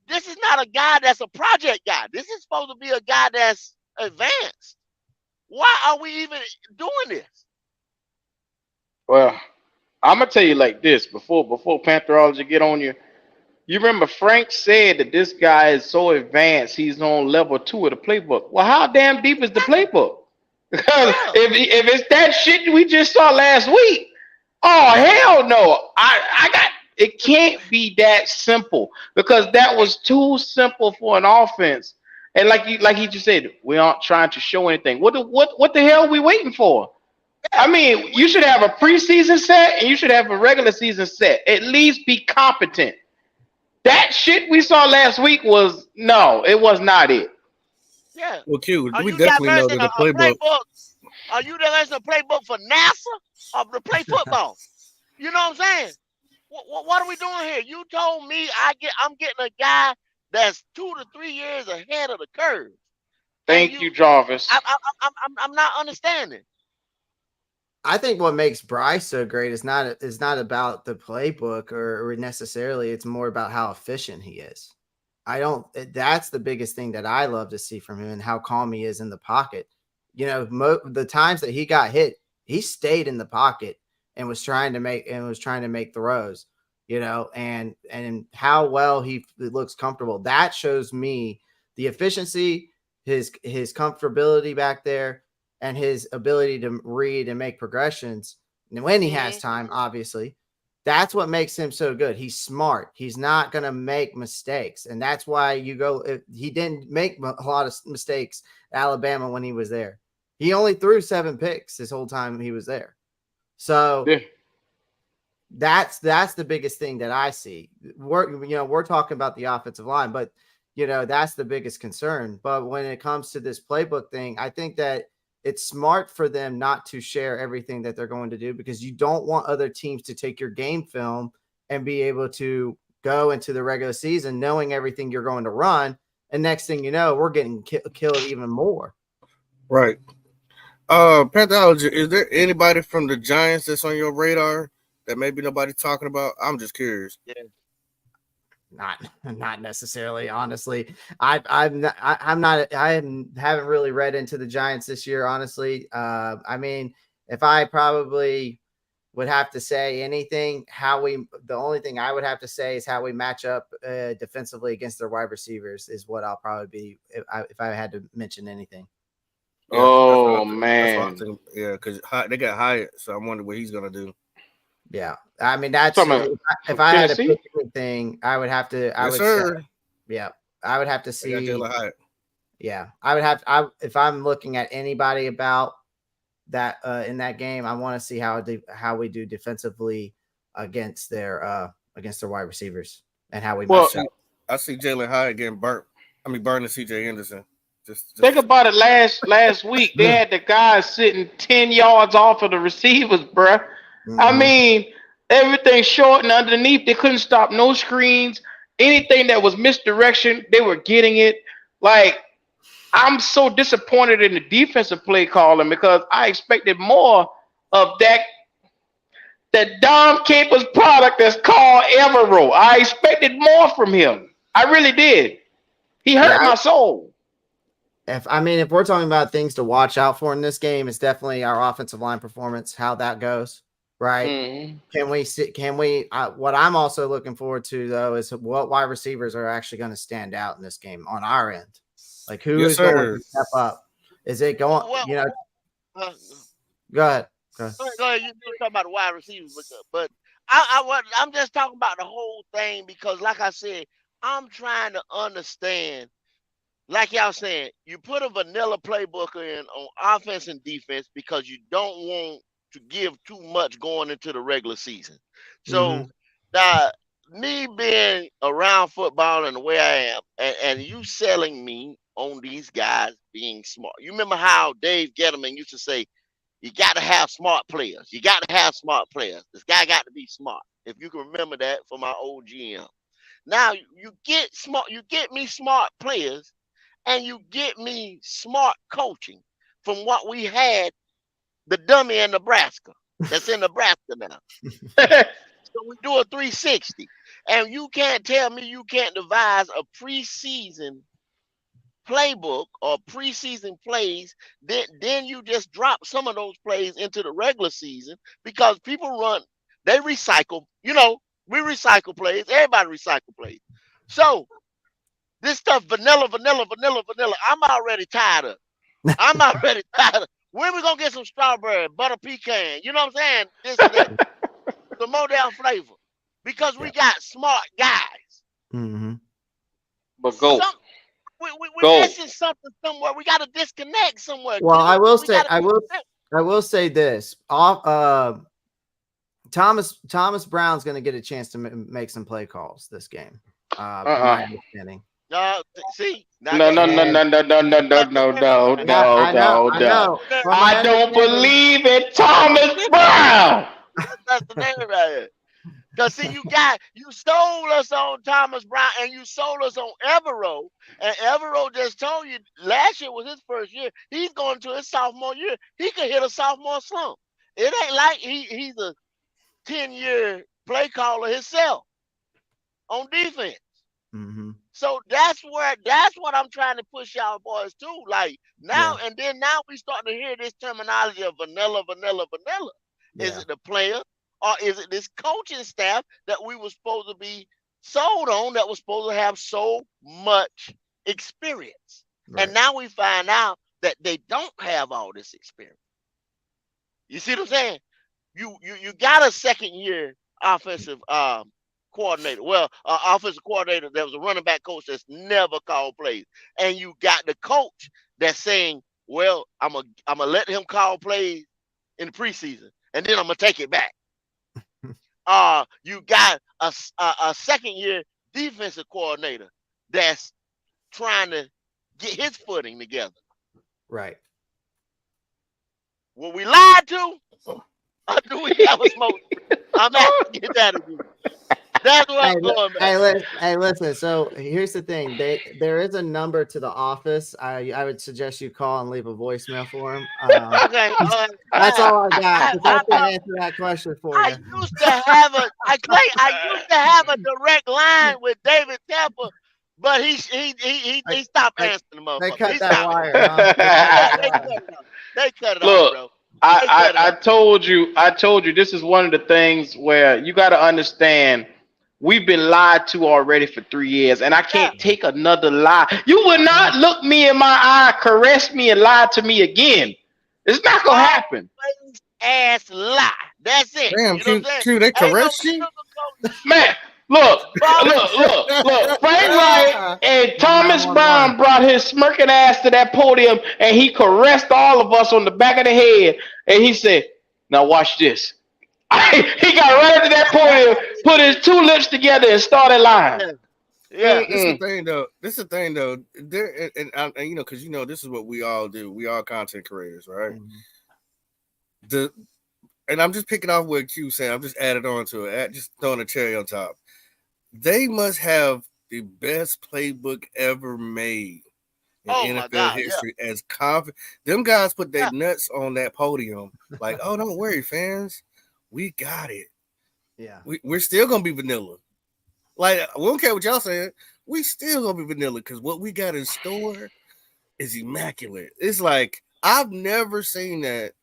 this is not a guy that's a project guy. This is supposed to be a guy that's advanced. Why are we even doing this? Well, I'm gonna tell you like this before Pantherology get on you. You remember Frank said that this guy is so advanced, he's on level 2 of the playbook. Well, how damn deep is the playbook? Because if it's that shit we just saw last week, oh hell no! It can't be that simple, because that was too simple for an offense. And like he just said, we aren't trying to show anything. What the hell are we waiting for? I mean, you should have a preseason set and you should have a regular season set. At least be competent. That shit we saw last week it was not it. Yeah. Well, Q, we definitely know that the playbook. Are you the playbook for NASA or to play football? You know what I'm saying? What are we doing here? You told me I'm getting a guy that's 2 to 3 years ahead of the curve. Thank you, Jarvis. I'm not understanding. I think what makes Bryce so great is not about the playbook or necessarily. It's more about how efficient he is. That's the biggest thing that I love to see from him, and how calm he is in the pocket. You know, the times that he got hit, he stayed in the pocket and was trying to make throws. You know, and how well he looks comfortable. That shows me the efficiency, his comfortability back there, and his ability to read and make progressions. And when he has time, obviously, that's what makes him so good. He's smart. He's not going to make mistakes. And that's why he didn't make a lot of mistakes at Alabama when he was there. He only threw 7 picks this whole time he was there. So that's the biggest thing that I see. We're talking about the offensive line, but that's the biggest concern. But when it comes to this playbook thing, I think that it's smart for them not to share everything that they're going to do, because you don't want other teams to take your game film and be able to go into the regular season knowing everything you're going to run. And next thing you know, we're getting killed even more. Right. Pantherology, is there anybody from the Giants that's on your radar that maybe nobody's talking about? I'm just curious. Not necessarily. Honestly, haven't really read into the Giants this year. Honestly, I mean, if I probably would have to say anything, the only thing I would have to say is how we match up defensively against their wide receivers is what I'll probably be if I had to mention anything. Yeah, Oh, that's man. yeah, because they got hired, so I wonder what he's gonna do. Yeah, I mean that's Talking about if I had to Tennessee? pick anything, I would have to. I Yes, would sir. say, yeah, I would have to They got see. Jalen Hyatt. Yeah, I would have. If I'm looking at anybody about that in that game, I want to see how we do defensively against their wide receivers and how we Well, match up. I see Jalen Hyatt getting burnt. I mean, burning C.J. Anderson. Just think about it. Last week, they had the guys sitting 10 yards off of the receivers, bruh. I Mhm. mean, everything short and underneath. They couldn't stop no screens. Anything that was misdirection, they were getting it. Like, I'm so disappointed in the defensive play calling because I expected more of that Dom Capers product that's called Evero. I expected more from him. I really did. He hurt Yeah. my soul. If we're talking about things to watch out for in this game, it's definitely our offensive line performance, how that goes. Right? Mhm. Can we? What I'm also looking forward to though is what wide receivers are actually going to stand out in this game on our end. Like who Yes, is going sir. to step up? Is it going? Well, You know, uh, go ahead. go ahead, you talking about the wide receivers, but I'm just talking about the whole thing because, like I said, I'm trying to understand. Like y'all saying, you put a vanilla playbook in on offense and defense because you don't want to give too much going into the regular season. So now, me being around football and the way I am, and you selling me on these guys being smart. You remember how Dave Gettleman used to say, you got to have smart players. You got to have smart players. This guy got to be smart. If you can remember that from my old GM. Now you get smart. You get me smart players, and you get me smart coaching from what we had. The dummy in Nebraska. That's in Nebraska now. So we do a 360, and you can't tell me you can't devise a preseason playbook or preseason plays, then you just drop some of those plays into the regular season because people they recycle. We recycle plays. Everybody recycle plays. So this stuff, vanilla. I'm already tired of. I'm already tired of. When we gonna get some strawberry, butter pecan? You know what I'm saying? This and that. Some more damn flavor. Because we got smart guys. Mm-hmm. But go. We're missing something somewhere. We got to disconnect somewhere. Well, I will say this. Thomas Brown's going to get a chance to make some play calls this game. From my understanding. See? No. I don't believe in Thomas Brown. That's the name right here. Because see, you sold us on Thomas Brown and you sold us on Evero. And Evero just told you last year was his first year. He's going to his sophomore year. He could hit a sophomore slump. It ain't like he's a 10-year play caller himself on defense. Mm-hmm. So that's what I'm trying to push y'all boys to. Like now, and then now we starting to hear this terminology of vanilla. Yeah. Is it the player? Or is it this coaching staff that we were supposed to be sold on that was supposed to have so much experience? Right. And now we find out that they don't have all this experience. You see what I'm saying? You got a second-year offensive coordinator. Well, offensive coordinator that was a running back coach that's never called plays. And you got the coach that's saying, well, I'm gonna let him call plays in the preseason, and then I'm going to take it back. You got a second-year defensive coordinator that's trying to get his footing together. Right. Were we lied to? Or do we have a smoke? I'm asking that of you. That's what I'm going back. Hey, listen. So here's the thing. There is a number to the office. I would suggest you call and leave a voicemail for him. Okay. That's all I got. 'Cause I can't I answer that question for you. used to have I used to have a direct line with David Tampa, but he stopped answering the motherfucker. They cut He that stopped. wire. Huh? They cut it Look, off, bro. I told you this is one of the things where you got to understand we've been lied to already for 3 years, and I can't take another lie. You will not look me in my eye, caress me, and lie to me again. It's not gonna happen. Ass lie. That's it. Damn, you know what I'm Q, they caress you? Man, look. Frank Wright and Thomas Brown brought his smirking ass to that podium, and he caressed all of us on the back of the head, and he said, "Now watch this." He got right up to that podium, put his two lips together, and started lying. Yeah. This is the thing though. There and you know, because this is what we all do. We all content creators, right? Mm-hmm. And I'm just picking off what Q said. I'm just adding on to it. Just throwing a cherry on top. They must have the best playbook ever made in NFL history. Yeah. As confident, them guys put their nuts on that podium. Like, oh, don't worry, fans, we got it. Yeah, we're still gonna be vanilla. Like, we don't care what y'all saying. We still gonna be vanilla because what we got in store is immaculate. It's like I've never seen that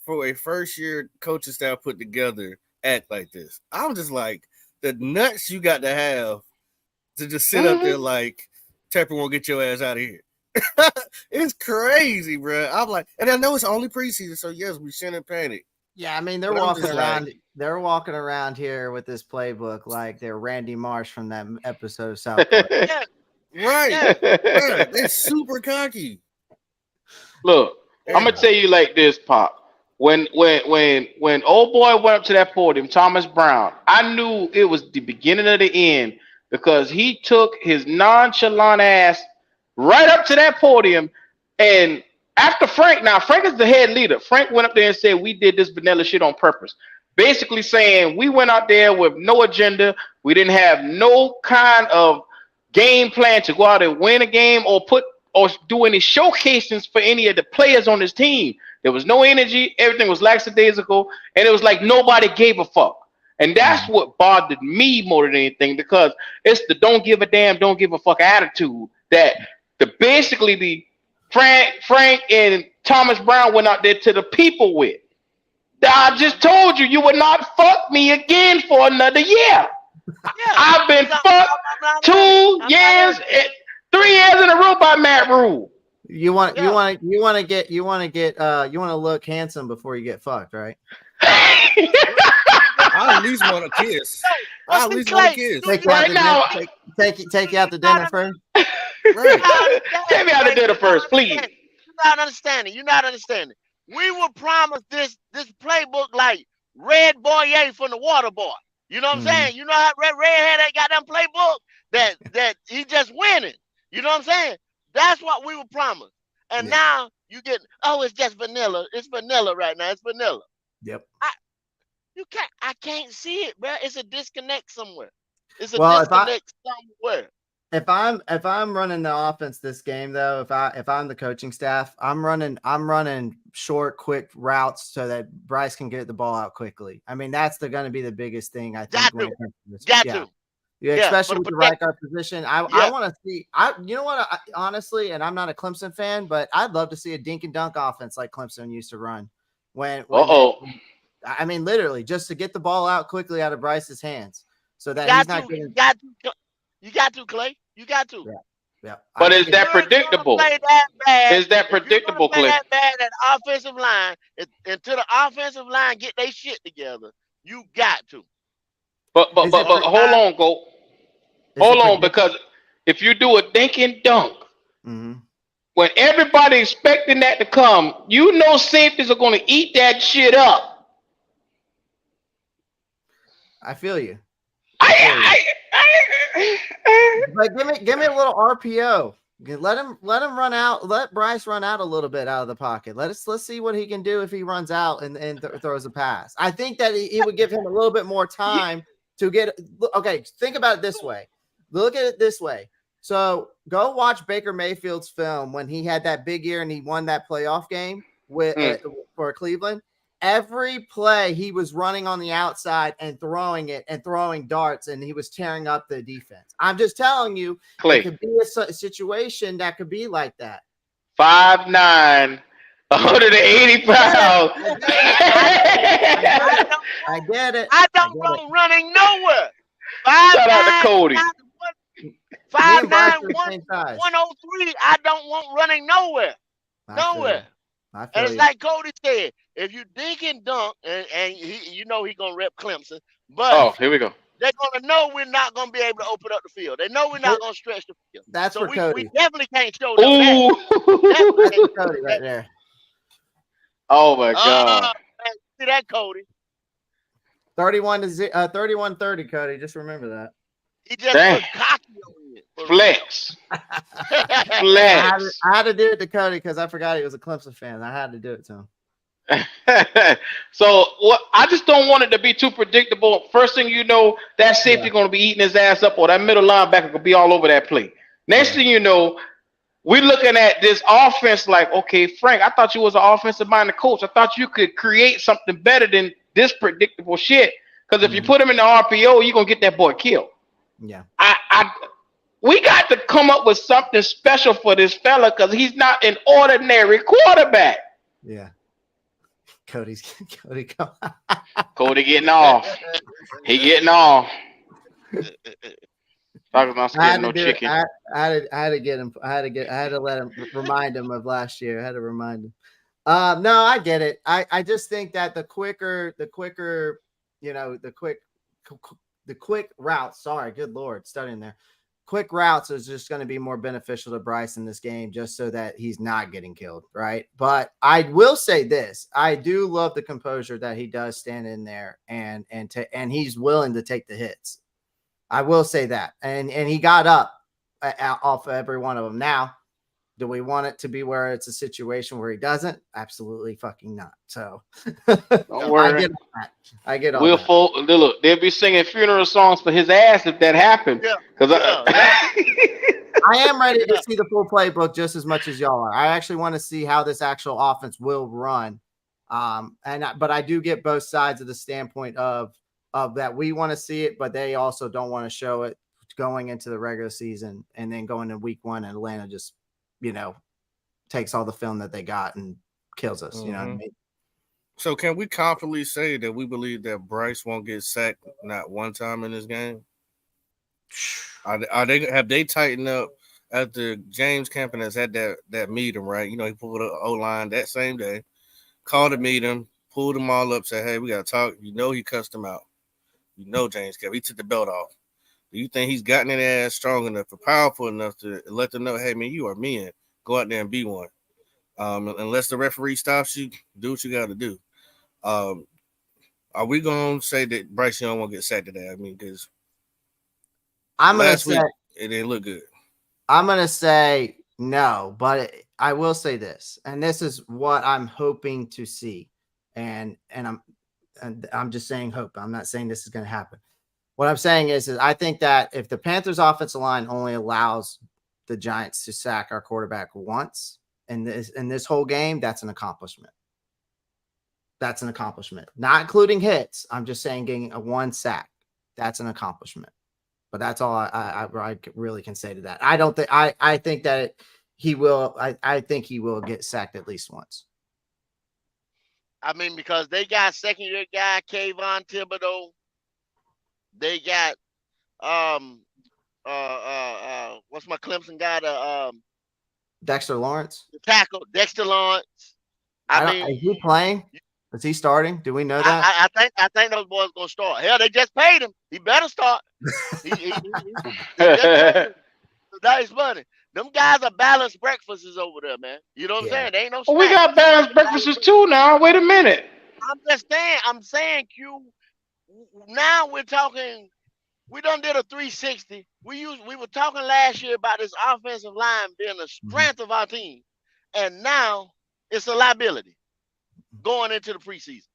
for a first-year coaching staff put together act like this. I'm just like, the nuts you got to have to just sit up there like Tepper won't get your ass out of here. It's crazy, bro. I'm like, and I know it's only preseason, so yes, we shouldn't panic. Yeah, I mean they're walking around. Like, they're walking around here with this playbook like they're Randy Marsh from that episode of South Park. Right. They're super cocky. Look, I'm gonna tell you like this, Pop. When old boy went up to that podium, Thomas Brown, I knew it was the beginning of the end because he took his nonchalant ass right up to that podium. And after Frank is the head leader. Frank went up there and said, we did this vanilla shit on purpose. Basically saying we went out there with no agenda. We didn't have no kind of game plan to go out and win a game or do any showcases for any of the players on his team. There was no energy. Everything was lackadaisical, and it was like nobody gave a fuck. And that's what bothered me more than anything because it's the don't give a damn, don't give a fuck attitude that basically the Frank and Thomas Brown went out there to the people with. I just told you would not fuck me again for another year. I've been fucked 2 years, 3 years in a row by Matt Rule. You want to look handsome before you get fucked, right? I at least want a kiss. Take you out to dinner first. Right. Take me out to dinner first, please. You're not understanding. We were promised this playbook like Red Boyer from the Water Boy. You know what I'm saying? You know how Red had that goddamn playbook that he just winning. You know what I'm saying? That's what we were promised. And now you get, it's just vanilla. It's vanilla right now. It's vanilla. Yep. I can't see it, bro. It's a disconnect somewhere. Disconnect somewhere. If I'm running the offense this game though, if I'm the coaching staff, I'm running short, quick routes so that Bryce can get the ball out quickly. I mean, that's going to be the biggest thing I think. Got to. Yeah, especially with the right guard position. I want to see. You know what? Honestly, and I'm not a Clemson fan, but I'd love to see a dink and dunk offense like Clemson used to run. I mean, literally, just to get the ball out quickly out of Bryce's hands, so that he's not getting. You got to, Clay. You got to. Yeah. But is that predictable? Is that predictable, Clay? That bad at offensive line, until the offensive line get their shit together, you got to. But hold on, Go. Hold on, because if you do a dink and dunk, when everybody expecting that to come, safeties are going to eat that shit up. I feel you. But give me a little RPO. Let him run out. Let Bryce run out a little bit out of the pocket. Let's see what he can do if he runs out and throws a pass. I think that he would give him a little bit more time to get. Okay, think about it this way. Look at it this way. So go watch Baker Mayfield's film when he had that big year and he won that playoff game for Cleveland. Every play he was running on the outside and throwing it and throwing darts, and he was tearing up the defense. I'm just telling you, Clay. it could be a situation that could be like that. 5'9", 180 pounds. I get it. I don't go running nowhere. Shout out to Cody. 5'9", 103. 103. I don't want running nowhere. Nowhere. And it's like Cody said, if you dink and dunk, and he, you know, he's gonna rep Clemson, but here we go. they're gonna know we're not gonna be able to open up the field. They know we're not gonna stretch the field. That's so for Cody. We definitely can't show them that. That's for Cody right there. Oh my God. See that, Cody? 31-30, Cody. Just remember that. He just put cocky on it. Flex. I had to do it to Cody because I forgot he was a Clemson fan. I had to do it to him. So I just don't want it to be too predictable. First thing you know, that safety going to be eating his ass up, or that middle linebacker could be all over that play. Next thing you know, we're looking at this offense like, okay, Frank, I thought you was an offensive-minded coach. I thought you could create something better than this predictable shit. Because if you put him in the RPO, you're going to get that boy killed. Yeah. We got to come up with something special for this fella because he's not an ordinary quarterback. Yeah. Cody getting off. He getting off. Talking about getting no chicken. I had to get him. I had to let him remind him of last year. I had to remind him. No, I get it. I just think that the quicker, you know, the quick routes. Sorry, good Lord, studying there. Quick routes is just going to be more beneficial to Bryce in this game, just so that he's not getting killed, right? But I will say this: I do love the composure that he does stand in there, and he's willing to take the hits. I will say that, and he got up off of every one of them. Now, do we want it to be where it's a situation where he doesn't? Absolutely fucking not. So don't worry. I get all that. Look, they'll be singing funeral songs for his ass if that happened. Because I am ready to see the full playbook just as much as y'all are. I actually want to see how this actual offense will run. But I do get both sides of the standpoint of that we want to see it, but they also don't want to show it going into the regular season and then going to week one and Atlanta just, you know, takes all the film that they got and kills us. You know what I mean? So can we confidently say that we believe that Bryce won't get sacked not one time in this game? Have they tightened up after James Campen has had that meeting, right? You know, he pulled the O-line that same day, called a meeting, pulled them all up, said, hey, we got to talk. You know, he cussed them out. You know, James Campen, he took the belt off. Do you think he's gotten in their ass strong enough or powerful enough to let them know, hey, man, you are men. Go out there and be one. Unless the referee stops you, do what you got to do. Are we going to say that Bryce Young won't get sacked today? I mean, because I'm going to say it didn't look good. I'm going to say no, but I will say this, and this is what I'm hoping to see. And I'm just saying hope. I'm not saying this is going to happen. What I'm saying is I think that if the Panthers offensive line only allows the Giants to sack our quarterback once in this whole game, that's an accomplishment. That's an accomplishment. Not including hits. I'm just saying getting a one sack. That's an accomplishment. But that's all I really can say to that. I don't think I think that he will. I think he will get sacked at least once. I mean, because they got second-year guy Kayvon Thibodeau. They got what's my Clemson guy? Dexter Lawrence. The tackle, Dexter Lawrence. I mean, is he playing? Is he starting? Do we know that? I think those boys gonna start. Hell, they just paid him. He better start. He just paid him. Nice money. Them guys are balanced breakfasts over there, man. You know what I'm saying? They ain't no. We got balanced breakfasts too now. Wait a minute. I'm saying, Q. Now we're talking. We done did a 360. We were talking last year about this offensive line being the strength of our team, and now it's a liability going into the preseason.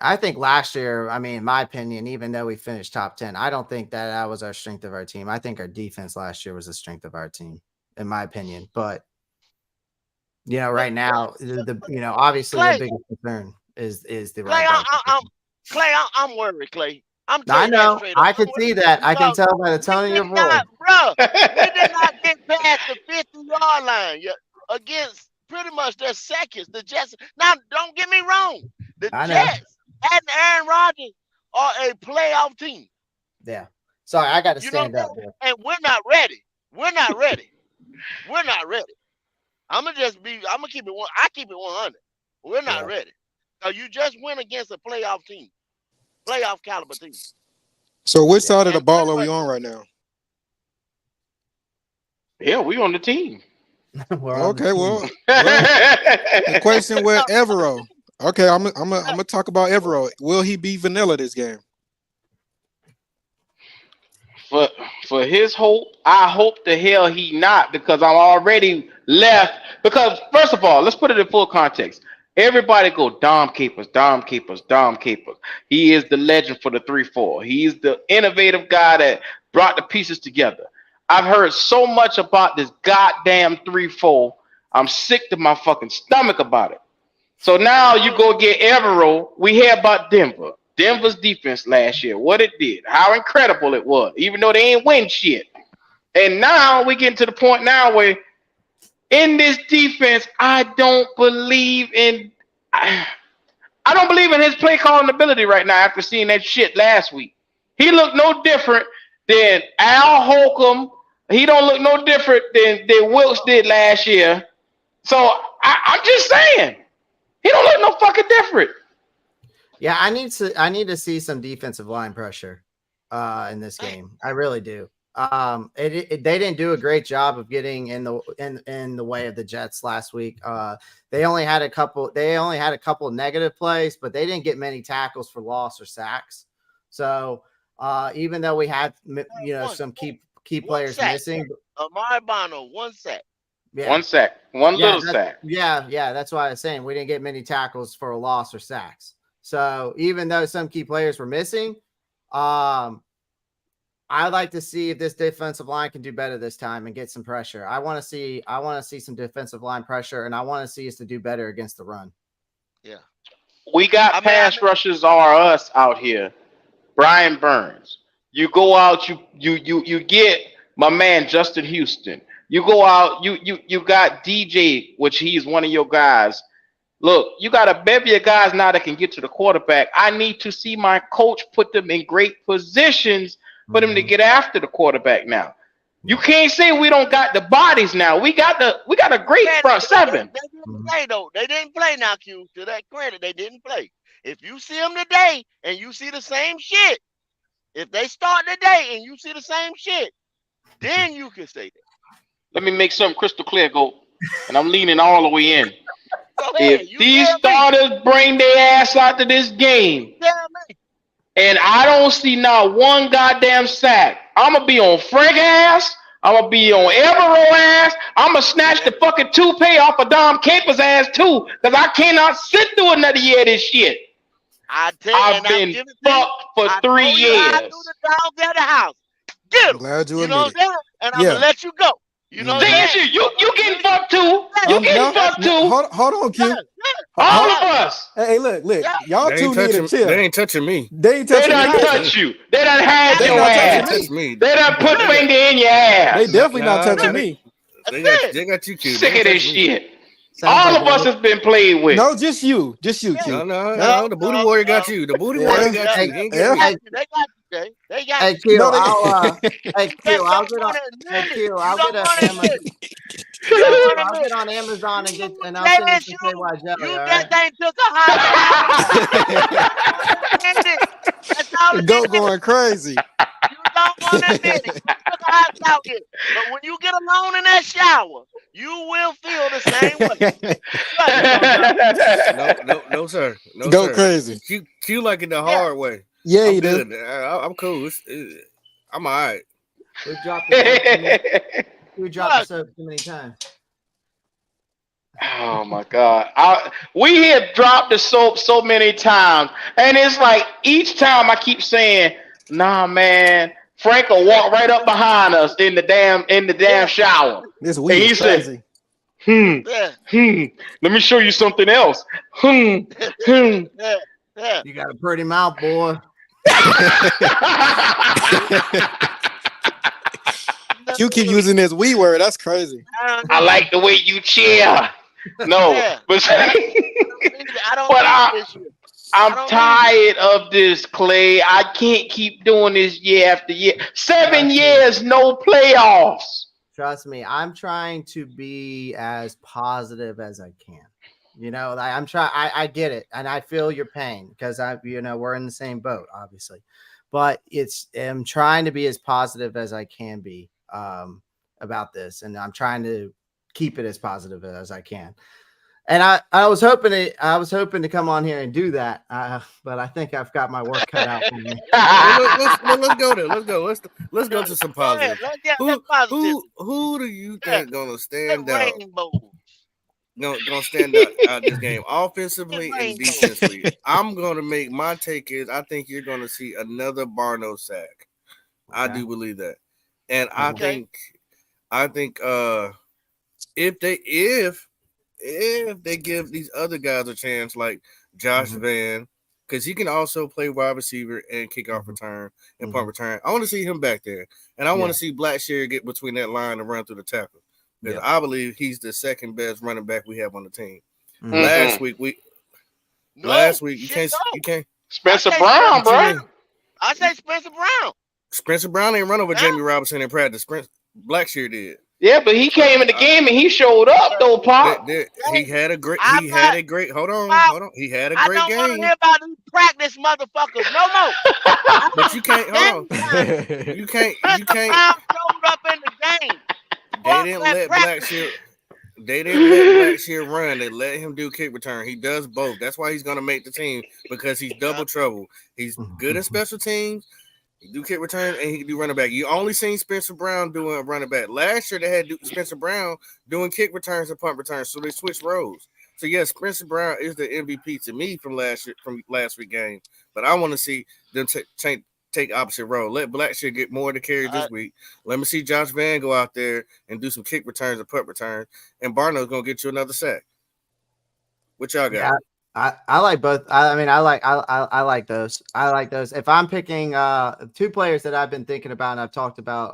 I think last year, I mean, in my opinion, even though we finished top 10, I don't think that was our strength of our team. I think our defense last year was the strength of our team, in my opinion. But right now, obviously the Clay, biggest concern is the Clay, right guard. I'm worried, Clay. I'm I telling you that know. straight up. I can see that. I can tell by the tone of your voice. We did not get past the 50-yard line against pretty much their seconds. The Jets. Now, don't get me wrong. The I know. Jets and Aaron Rodgers are a playoff team. Yeah. Sorry, I got to You know stand up here. And we're not ready. We're not ready. We're not ready. I'm gonna keep it 100. We're not ready. Now you just went against a playoff team, playoff caliber team. So which side of the ball are we on right now? Yeah, we on the team. Okay, well, the question with Evero. Okay, I'm gonna talk about Evero. Will he be vanilla this game? For his hope, I hope the hell he not, because I'm already left. Because first of all, let's put it in full context. Everybody go Dom Capers, Dom Capers, Dom Capers. He is the legend for the 3-4. He's the innovative guy that brought the pieces together. I've heard so much about this goddamn 3-4. I'm sick to my fucking stomach about it. So now you go get Evero. We hear about Denver. Denver's defense last year, what it did, how incredible it was, even though they ain't win shit. And now we get to the point now where in this defense, I don't believe in his play calling ability right now after seeing that shit last week. He looked no different than Al Holcomb. He don't look no different than Wilkes did last year. So I'm just saying, he don't look no fucking different. Yeah, I need to see some defensive line pressure in this game. I really do. They didn't do a great job of getting in the way of the Jets last week. They only had a couple of negative plays, but they didn't get many tackles for loss or sacks. So even though we had some key players missing, Amari Bono, 1 sack. Yeah. 1 sack, little sack. Yeah, that's why I was saying we didn't get many tackles for a loss or sacks. So even though some key players were missing, I'd like to see if this defensive line can do better this time and get some pressure. I want to see some defensive line pressure, and I want to see us to do better against the run. Yeah. We got pass rushers are us out here. Brian Burns. You go out, you get my man Justin Houston. You go out, you got DJ, which he's one of your guys. Look, you got a bevy of guys now that can get to the quarterback. I need to see my coach put them in great positions for them to get after the quarterback now. You can't say we don't got the bodies now. We got a great front seven. They didn't play though. They didn't play now, Q. To that credit, they didn't play. If you see them today and you see the same shit, if they start today and you see the same shit, then you can say that. Let me make something crystal clear, go. And I'm leaning all the way in. Ahead, If these starters bring their ass out to this game, and I don't see not one goddamn sack, I'm going to be on Frank ass. I'm going to be on Evero ass. I'm going to snatch the fucking toupee off of Dom Capers ass too, because I cannot sit through another year of this shit. I've been fucked for 3 years. I do the dog at the house. Get him. Glad you know what I'm saying? And I'm going to let you go. You know what I'm saying? You getting fucked too. You getting fucked too. Hold on, Q. All of us. Hey, look. Y'all two need to chill. They ain't touching me. They done touch you. They done had your ass. They done put finger in your ass. They definitely not touching me. They got you, Q. Sick of this shit. All of us has been played with. No, just you, Q. No. The booty warrior got you. The booty warrior got you. They got you. They got Hey Q, I'll get on Amazon and I'll send you some KY jelly. You just ain't took a high. That's all it is. Going crazy. You don't want to admit it. You took a hot shower. But when you get alone in that shower, you will feel the same way. No, sir. Go crazy. Q like it the hard way. Yeah, you do. I'm cool. I'm all right. We dropped the soap too many times. Oh my God! We have dropped the soap so many times, and it's like each time I keep saying, "Nah, man." Frank will walk right up behind us in the damn shower, This and weed he is said, crazy. Yeah, Let me show you something else. yeah, yeah. You got a pretty mouth, boy. You keep using this we word. That's crazy. I like the way you cheer. No, Yeah. but I don't but need this shit. I I'm don't tired of this, Clay. I can't keep doing this year after year. 7 years, no playoffs. Trust me, I'm trying to be as positive as I can. You know, I'm trying. I get it, and I feel your pain because we're in the same boat, obviously. But I'm trying to be as positive as I can be about this, and I'm trying to keep it as positive as I can. And I was hoping to come on here and do that, but I think I've got my work cut out for me. Let's go there. Let's go to some positive. That's positive. Who do you think gonna stand That out? rainbow. Gonna stand out this game offensively and defensively. I'm gonna make my take is I think you're gonna see another Barno sack. I do believe that, and I think if they give these other guys a chance, like Josh Van, because he can also play wide receiver and kickoff return and punt return. I want to see him back there, and I want to see Blackshear get between that line and run through the tackle. Because I believe he's the second best running back we have on the team. Last week you can't. Spencer Brown, bro. I say Spencer Brown. Spencer Brown ain't run over Jamie Robinson in practice. Blackshear did. Yeah, but he came in the game and he showed up though, Pop. He had a great. Hold on. He had a great game. I don't want to hear about these practice motherfuckers no more. But you can't. Hold on. You can't. Brown showed up in the game. They didn't let Blackshear run. They let him do kick return. He does both. That's why he's going to make the team because he's double trouble. He's good in special teams. He do kick return and he can do running back. You only seen Spencer Brown doing running back. Last year they had Spencer Brown doing kick returns and punt returns, so they switched roles. So yes, Spencer Brown is the MVP to me from last week game. But I want to see them take opposite role. Let Blackshear get more of the carry this week. Let me see Josh Van go out there and do some kick returns and punt returns. And Barno's gonna get you another sack. What y'all got? I like both. I like those. I like those. If I'm picking two players that I've been thinking about and I've talked about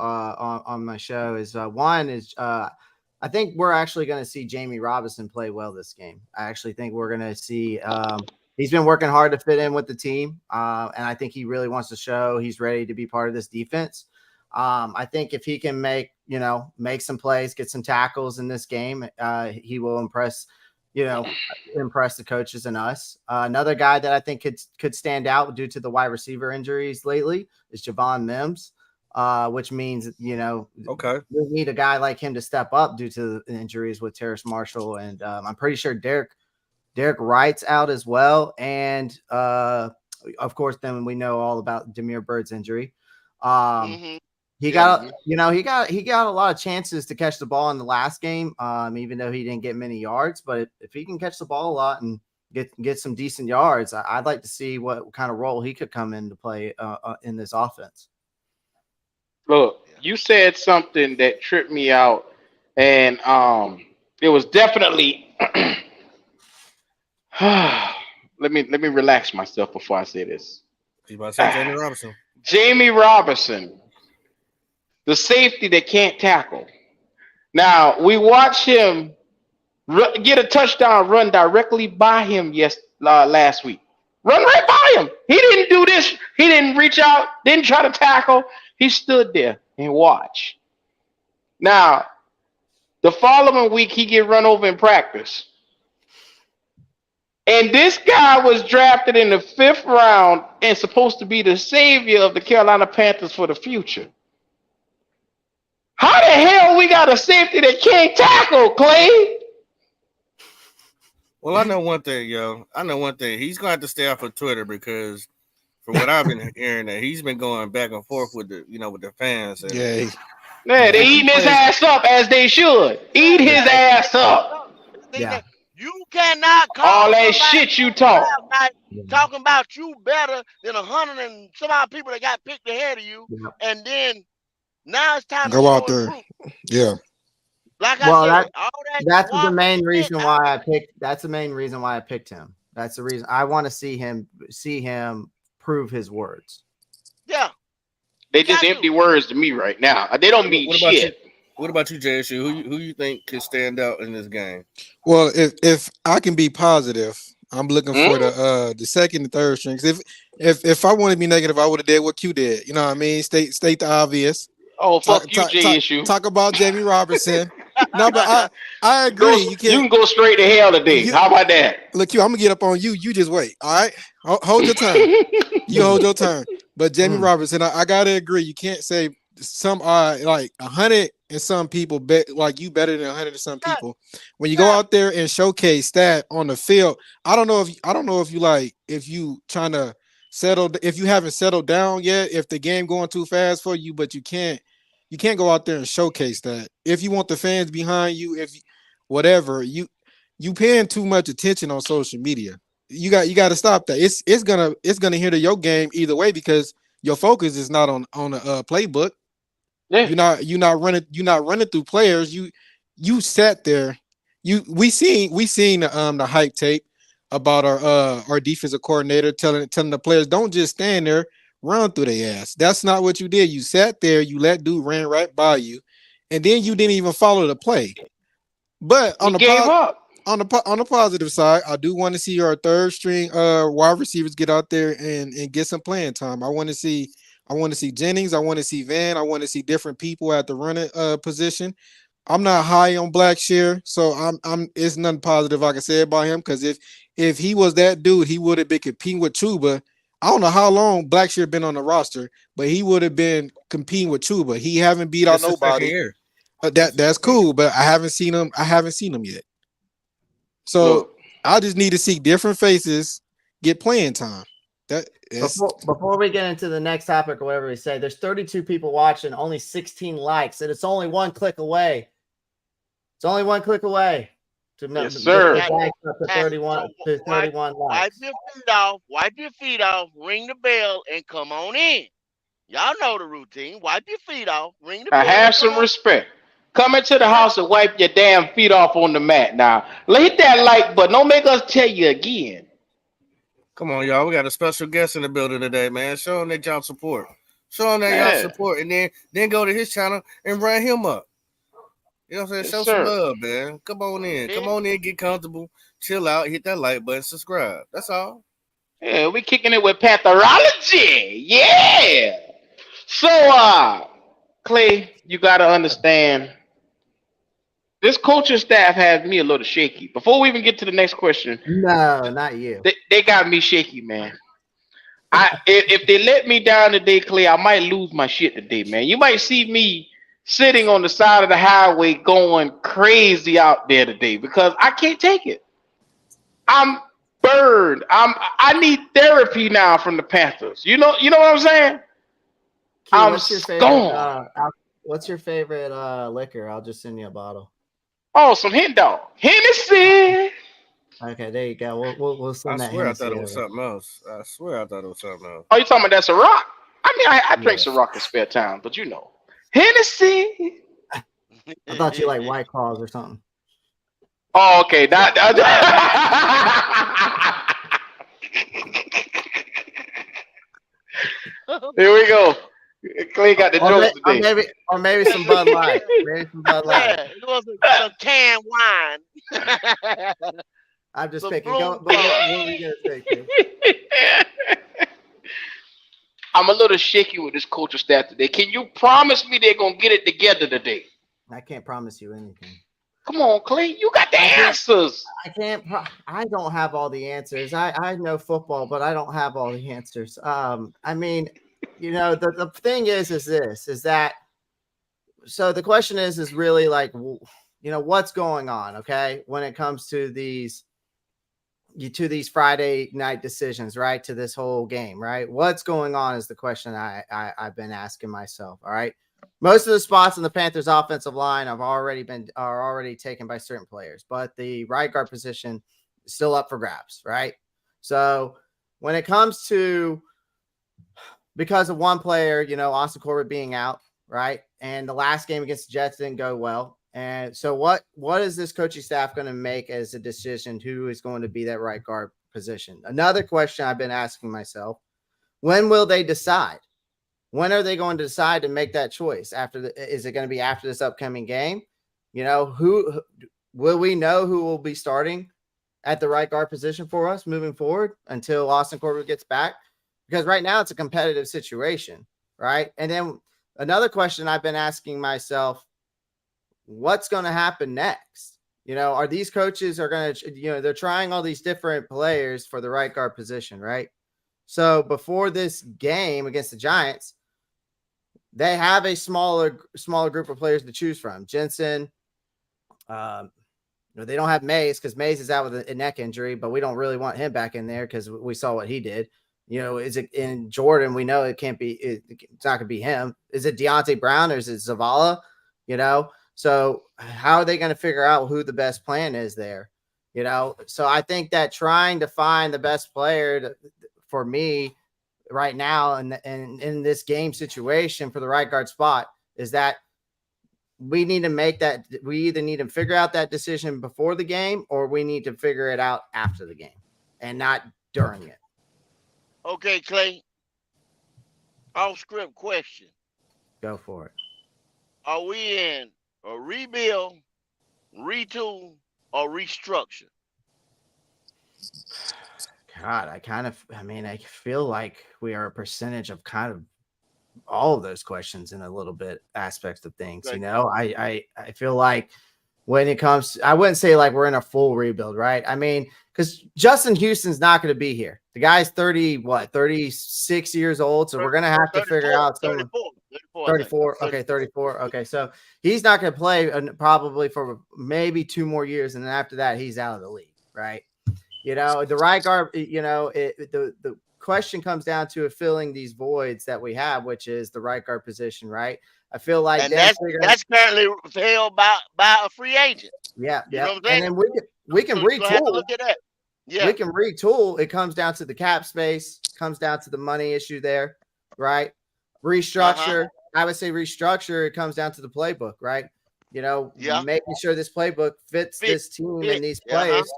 on my show is one is I think we're actually going to see Jamie Robinson play well this game. I actually think we're going to see he's been working hard to fit in with the team, and I think he really wants to show he's ready to be part of this defense. I think if he can make some plays, get some tackles in this game, he will impress the coaches and us. Another guy that I think could stand out due to the wide receiver injuries lately is Javon Mims, which means, we need a guy like him to step up due to the injuries with Terrace Marshall. And I'm pretty sure Derek Wright's out as well. And of course, then we know all about Demir Bird's injury. He got a lot of chances to catch the ball in the last game, even though he didn't get many yards. But if he can catch the ball a lot and get some decent yards, I'd like to see what kind of role he could come into play in this offense. Look, you said something that tripped me out, and it was definitely. Let me relax myself before I say this. He's about to say Jamie Robinson. Jamie Robinson. The safety that can't tackle. Now, we watch him get a touchdown run directly by him last week. Run right by him. He didn't do this. He didn't reach out, didn't try to tackle. He stood there and watched. Now, the following week, he get run over in practice. And this guy was drafted in the 5th round and supposed to be the savior of the Carolina Panthers for the future. How the hell we got a safety that can't tackle, Clay? Well, I know one thing, yo. He's going to have to stay off of Twitter because, from what I've been hearing, that he's been going back and forth with the fans. And, they eating his ass up as they should. Eat his ass up. think Yeah. that you cannot call All that somebody shit you on talk. draft night talking about you better than 100 and some odd people that got picked ahead of you, Yeah. and then now it's time to Go show out and there. prove. Yeah. Like Well, I said, all that that's the waffle main shit, reason why I picked. That's the main reason why I picked him. That's the reason I want to see him prove his words. yeah. They just empty words to me right now. They don't mean What about you? shit. What about you, JSU? Who you think can stand out in this game? Well, if I can be positive, I'm looking for Hmm? the second and third strings. If I want to be negative, I would have did what Q did. You know what I mean? State the obvious. Oh, fuck you, J issue. Talk about Jamie Robertson. No, but I Go, agree. You you can't. can go straight to hell today. You How about that? look, Q. I'm gonna get up on you. You just wait. All right. Hold your turn. You hold your turn. But Jamie Robertson, I gotta agree. You can't say some like 100 and some people bet like you better than 100 and some people. When you go out there and showcase that on the field, I don't know if you trying to settle, if you haven't settled down yet, if the game going too fast for you, but you can't go out there and showcase that. If you want the fans behind you, whatever, you paying too much attention on social media. You got to stop that. It's gonna hinder your game either way because your focus is not on a playbook. Yeah. You're not running through players. You sat there. We seen the hype tape about our defensive coordinator telling the players don't just stand there, run through their ass. That's not what you did. You sat there, you let dude ran right by you, and then you didn't even follow the play. But on He gave up. on the positive side, I do want to see our third string wide receivers get out there and get some playing time. I want to see Jennings, I want to see Van, I want to see different people at the running position. I'm not high on Blackshear, so I'm it's nothing positive I can say about him because if he was that dude, he would have been competing with Chuba. I don't know how long Blackshear been on the roster, but he would have been competing with Chuba. He haven't beat out nobody. That's cool, but I haven't seen him. Yet. So Look, I just need to see different faces get playing time. Before we get into the next topic or whatever we say, there's 32 people watching, only 16 likes, and it's only one click away. It's only one click away to yes, sir. get the likes up to 31 likes. Wipe your feet off, ring the bell, and come on in. Y'all know the routine. Wipe your feet off, ring the bell. I have some respect. Come into the house and wipe your damn feet off on the mat. Now, hit that like button. Don't make us tell you again. Come on, y'all. We got a special guest in the building today, man. Show him that y'all support. Show him that y'all support, and then go to his channel and run him up. You know what I'm saying? Show some love, man. Come on in. Come on in, get comfortable, chill out, hit that like button, subscribe. That's all. Yeah, we kicking it with Pantherology. Yeah. So, Clay, you got to understand, this coaching staff has me a little shaky. Before we even get to the next question. No, not you. They got me shaky, man. If they let me down today, Clay, I might lose my shit today, man. You might see me sitting on the side of the highway going crazy out there today because I can't take it. I'm burned. I need therapy now from the Panthers. You know what I'm saying? What's your favorite liquor? I'll just send you a bottle. Oh, some Hen Dog. Hennessy. Okay, there you go. We'll send that. I swear I thought it was something else. Oh, you talking about that Ciroc? I mean, I drink Ciroc in spare time, but you know. Hennessy. I thought you like White Claws or something. Oh, okay. Here we go. Clay got the jokes today. Or maybe some Bud Light. Yeah, it was some canned wine. I'm just picking. What were you gonna say, I'm a little shaky with this coaching staff today. Can you promise me they're gonna get it together today? I can't promise you anything. Come on, Clay. You got the answers. I can't. I don't have all the answers. I know football, but I don't have all the answers. I mean, the thing is that. So the question is really like, what's going on? Okay, when it comes to these Friday night decisions, right? To this whole game, right? What's going on is the question I've been asking myself. All right. Most of the spots in the Panthers offensive line are already taken by certain players, but the right guard position is still up for grabs, right? So when it comes to, because of one player, Austin Corbett being out, right? And the last game against the Jets didn't go well. And so what is this coaching staff going to make as a decision who is going to be that right guard position? Another question I've been asking myself, when will they decide? When are they going to decide to make that choice? Is it going to be after this upcoming game? Who will we know who will be starting at the right guard position for us moving forward until Austin Corbett gets back? Because right now it's a competitive situation, right? And then another question I've been asking myself, what's going to happen next? Are these coaches are going to, they're trying all these different players for the right guard position, right? So before this game against the Giants, they have a smaller group of players to choose from. Jensen, they don't have Mays because Mays is out with a neck injury, but we don't really want him back in there because we saw what he did. Is it in Jordan? We know it can't be. It's not going to be him. Is it Deonte Brown or is it Zavala? So how are they going to figure out who the best plan is there? So I think that trying to find the best player for me right now and in this game situation for the right guard spot is that we need to make that. We either need to figure out that decision before the game or we need to figure it out after the game and not during it. Okay, Clay. Off script question. Go for it. Are we in a rebuild, retool, or restructure? God, I feel like we are a percentage of kind of all of those questions in a little bit aspects of things. Right. I feel like when it comes to, I wouldn't say like we're in a full rebuild, right? I mean, because Justin Houston's not going to be here. The guy's 36 years old. So we're going to have to figure out someone. 34. Okay, 34. Okay, so he's not going to play probably for maybe 2 more years. And then after that, he's out of the league, right? The right guard, the question comes down to filling these voids that we have, which is the right guard position, right? I feel like and that's currently held by a free agent. Yeah, you know what I'm saying? And then we can retool. Have to look at that. Yeah, we can retool. It comes down to the cap space, comes down to the money issue there, right? Restructure. I would say restructure. It comes down to the playbook, right? Making sure this playbook fits this team and these players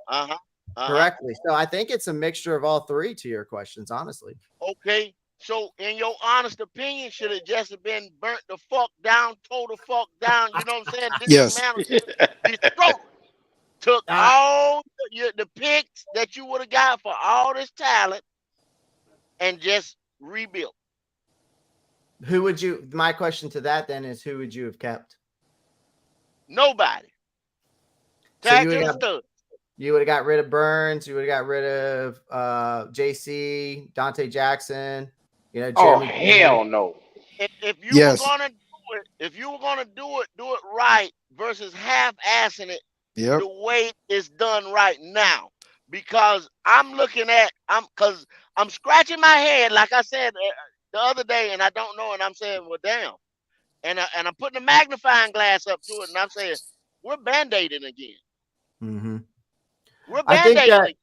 correctly. So I think it's a mixture of all three to your questions, honestly. Okay. So, in your honest opinion, should it just have been burnt the fuck down, tore the fuck down? You know what I'm saying? Yes. Took all the picks that you would have got for all this talent and just rebuilt. My question to that then is, who would you have kept? Nobody. You would have got rid of Burns. You would have got rid of JC, Dante Jackson. Jeremy hell no. If you were gonna do it right versus half-assing it the way it's done right now. Because I'm scratching my head, like I said the other day, and I don't know, and I'm saying, well, damn. And I'm putting a magnifying glass up to it, and I'm saying, we're band-aiding again. Mm-hmm. We're band-aiding again.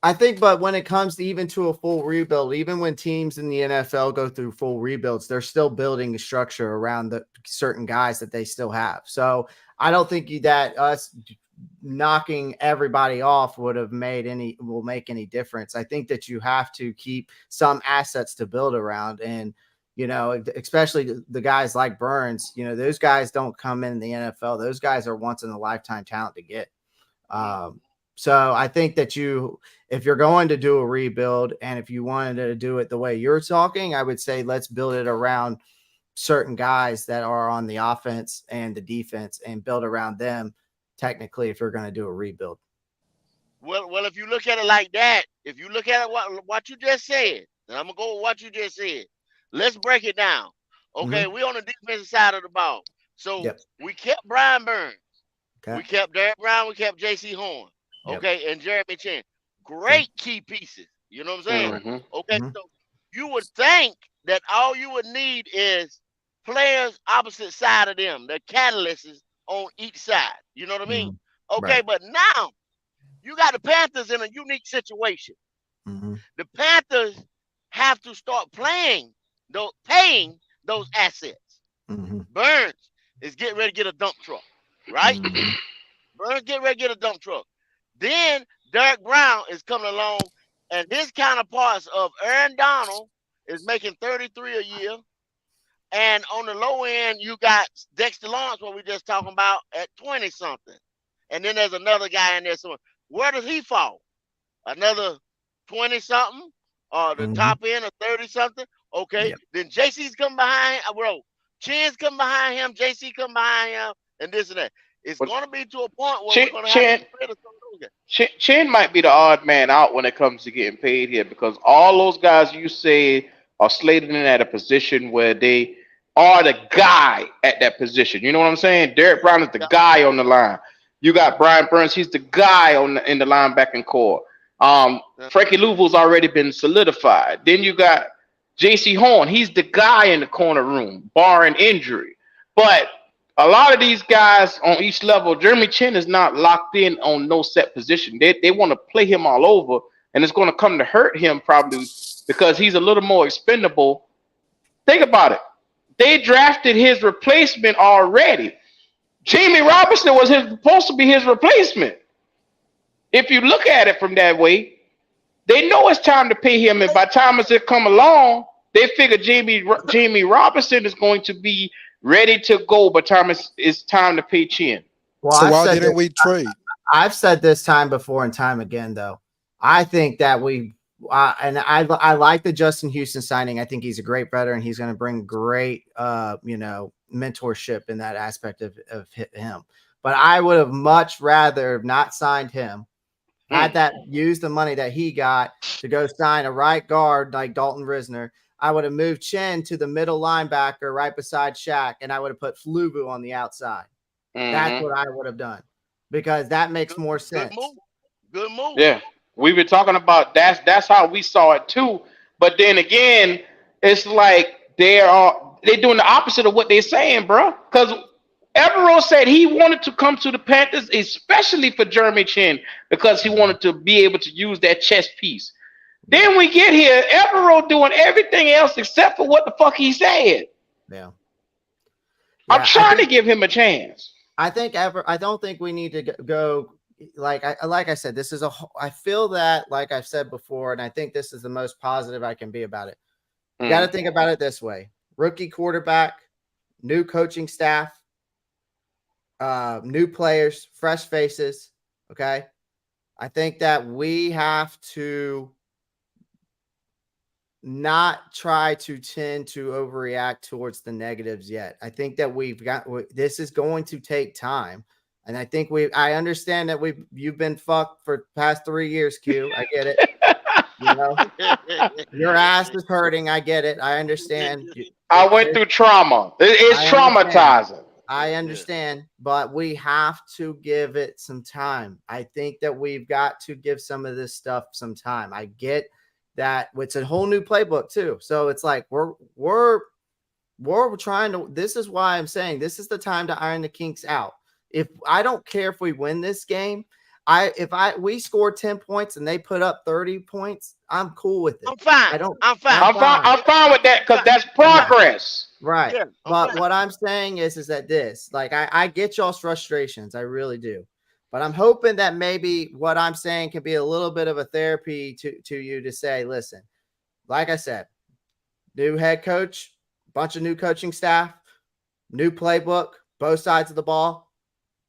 I think, but when it comes to even to a full rebuild, even when teams in the NFL go through full rebuilds, they're still building a structure around the certain guys that they still have. So I don't think that us knocking everybody off will make any difference. I think that you have to keep some assets to build around, and especially the guys like Burns. Those guys don't come in the NFL. Those guys are once in a lifetime talent to get. So I think that if you're going to do a rebuild and if you wanted to do it the way you're talking, I would say let's build it around certain guys that are on the offense and the defense and build around them technically if you're going to do a rebuild. Well, if you look at it like that, if you look at it what you just said, and I'm going to go with what you just said, let's break it down. Okay, we're on the defensive side of the ball. So we kept Brian Burns. Okay. We kept Derek Brown. We kept J.C. Horn. Okay, and Jeremy Chin. Great key pieces. You know what I'm saying? Okay, so you would think that all you would need is players opposite side of them. The catalysts on each side. You know what I mean? Mhm. Okay, Right. but now you got the Panthers in a unique situation. Mhm. The Panthers have to start paying those assets. Mhm. Burns is getting ready to get a dump truck, right? Mhm. Burns getting ready to get a dump truck. Then Derek Brown is coming along, and his counterparts of Aaron Donald is making 33 a year. And on the low end, you got Dexter Lawrence, what we just talking about, at 20 something. And then there's another guy in there somewhere. Where does he fall? Another 20 something? Or the Mhm. top end of 30 something? Okay. Yep. Then JC's come behind, bro. Chin's come behind him, JC come behind him, and this and that. It's But going to be to a point where Chin, we're going to have to Chin, get rid of some of those guys. Chin might be the odd man out when it comes to getting paid here because all those guys you say are slated in at a position where they are the guy at that position. You know what I'm saying? Derek Brown is the Yeah. guy on the line. You got Brian Burns, he's the guy in the linebacking core. Yeah. Frankie Louisville's already been solidified. Then you got J.C. Horn, he's the guy in the corner room, barring injury. But a lot of these guys on each level, Jeremy Chin is not locked in on no set position. They want to play him all over, and it's going to come to hurt him probably because he's a little more expendable. Think about it. They drafted his replacement already. Jamie Robinson was supposed to be his replacement. If you look at it from that way, they know it's time to pay him, and by the time it come along, they figure Jamie Robinson is going to be ready to go by the time it's time to pay Chin. Well, So why didn't we trade? I've said this time before and time again, though. I think that I like the Justin Houston signing. I think he's a great veteran. He's going to bring great, mentorship in that aspect of him. But I would have much rather not signed him. Had that used the money that he got to go sign a right guard like Dalton Risner. I would have moved Chen to the middle linebacker right beside Shaq, and I would have put Flubu on the outside. That's what I would have done because that makes more sense. Good move. Good move. Yeah, we've been talking about that's how we saw it too. But then again, it's like they're doing the opposite of what they're saying, bro. Because Evero said he wanted to come to the Panthers, especially for Jeremy Chin, because he wanted to be able to use that chess piece. Then we get here, Evero doing everything else except for what the fuck he said. Yeah. I'm trying to give him a chance. I don't think we need to go like I said. This is I feel that, like I've said before, and I think this is the most positive I can be about it. You got to think about it this way: rookie quarterback, new coaching staff, new players, fresh faces. Okay, I think that we have to not try to tend to overreact towards the negatives yet. I think that this is going to take time. And I think I understand that you've been fucked for the past 3 years, Q. I get it. You know, your ass is hurting. I get it. I understand. I went through trauma. It's traumatizing. I understand, but we have to give it some time. I think that we've got to give some of this stuff some time. I get that it's a whole new playbook too. So it's like we're trying to. This is why I'm saying this is the time to iron the kinks out. If I don't care if we win this game, we score 10 points and they put up 30 points, I'm cool with it. I'm fine. I'm fine. I'm fine with that because that's progress. Right. Yeah, but what I'm saying is that I get y'all's frustrations. I really do. But I'm hoping that maybe what I'm saying can be a little bit of a therapy to you to say, listen, like I said, new head coach, bunch of new coaching staff, new playbook, both sides of the ball,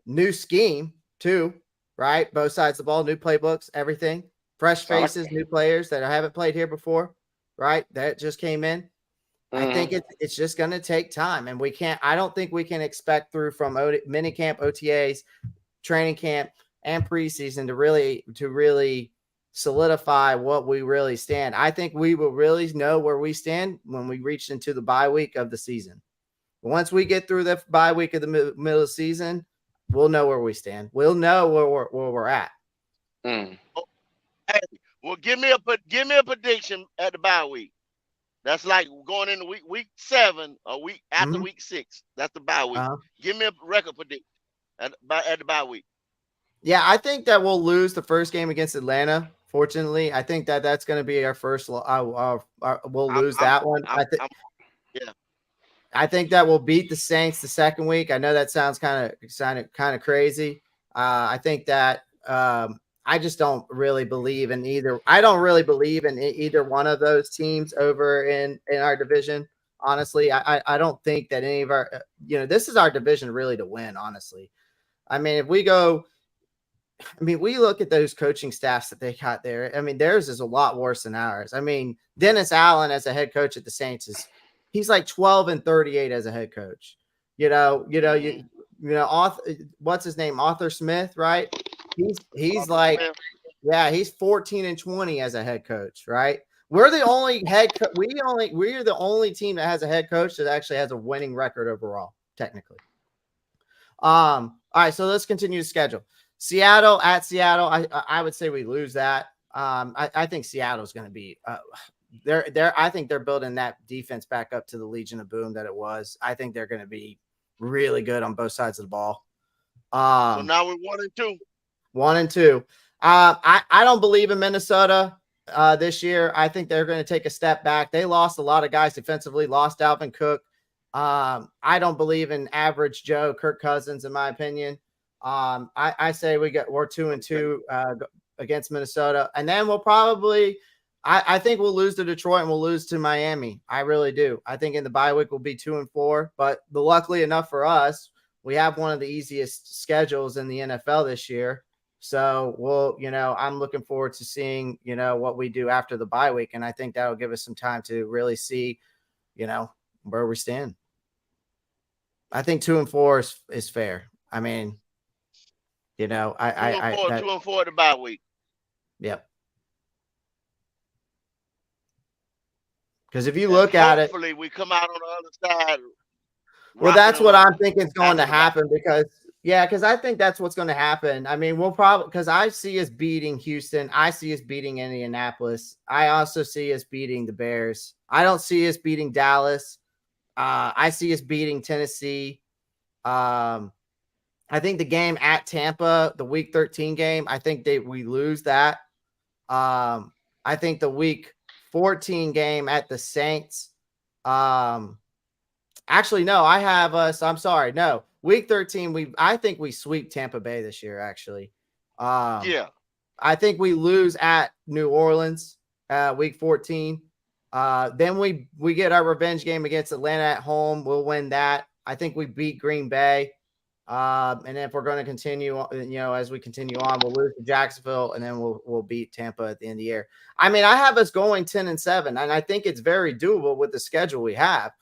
new scheme too, right? Both sides of the ball, new playbooks, everything, fresh faces, new players that haven't played here before, right? That just came in. I think it's just going to take time, and I don't think we can expect through from minicamp, OTAs, training camp, and preseason to really solidify what we really stand. I think we will really know where we stand when we reach into the bye week of the season. Once we get through the bye week of the middle of the season, we'll know where we stand. We'll know where we're at. Hey, well, give me a prediction at the bye week. That's like going into week 7 or week after Mhm. week 6. That's the bye week. Uh-huh. Give me a record prediction at the bye week. Yeah, I think that we'll lose the first game against Atlanta. Fortunately, I think that that's going to be our first. We'll lose that one. Yeah. I think that we'll beat the Saints the second week. I know that sounds kind of crazy. I think that I just don't really believe in either. I don't really believe in either one of those teams over in our division. Honestly, I don't think that any of our this is our division really to win. Honestly, I mean, if we go. I mean, we look at those coaching staffs that they got there. I mean, theirs is a lot worse than ours. I mean, Dennis Allen as a head coach at the Saints he's like 12-38 as a head coach. What's his name? Arthur Smith, right? He's like, yeah, he's 14-20 as a head coach, right? We're the only we're the only team that has a head coach that actually has a winning record overall, technically. All right, so let's continue the schedule. Seattle at Seattle. I would say we lose that. I think Seattle's going to be I think they're building that defense back up to the Legion of Boom that it was. I think they're going to be really good on both sides of the ball. So now we're 1-2. 1-2. I don't believe in Minnesota this year. I think they're going to take a step back. They lost a lot of guys defensively. Lost Dalvin Cook. I don't believe in average Joe Kirk Cousins, in my opinion. I say we're 2-2 against Minnesota, and then we'll probably. I think we'll lose to Detroit and we'll lose to Miami. I really do. I think in the bye week we'll be 2-4. But luckily enough for us, we have one of the easiest schedules in the NFL this year. So I'm looking forward to seeing what we do after the bye week, and I think that'll give us some time to really see where we stand. I think 2-4 is fair. I mean, I 2-4 at the bye week. Yep. Because if you look at it, hopefully we come out on the other side. Well, that's what I'm thinking is going to happen because I think that's what's going to happen. I mean, we'll probably because I see us beating Houston. I see us beating Indianapolis. I also see us beating the Bears. I don't see us beating Dallas. I see us beating Tennessee. I think the game at Tampa, the Week 13 game, I think we lose that. I think the Week 14 game at the Saints. Actually, no, I have us. I'm sorry. No, Week 13, I think we sweep Tampa Bay this year, actually. Yeah. I think we lose at New Orleans Week 14. Then we get our revenge game against Atlanta at home. We'll win that. I think we beat Green Bay. And if we're going to continue, as we continue on, we'll lose to Jacksonville, and then we'll beat Tampa at the end of the year. I mean, I have us going 10-7, and I think it's very doable with the schedule we have.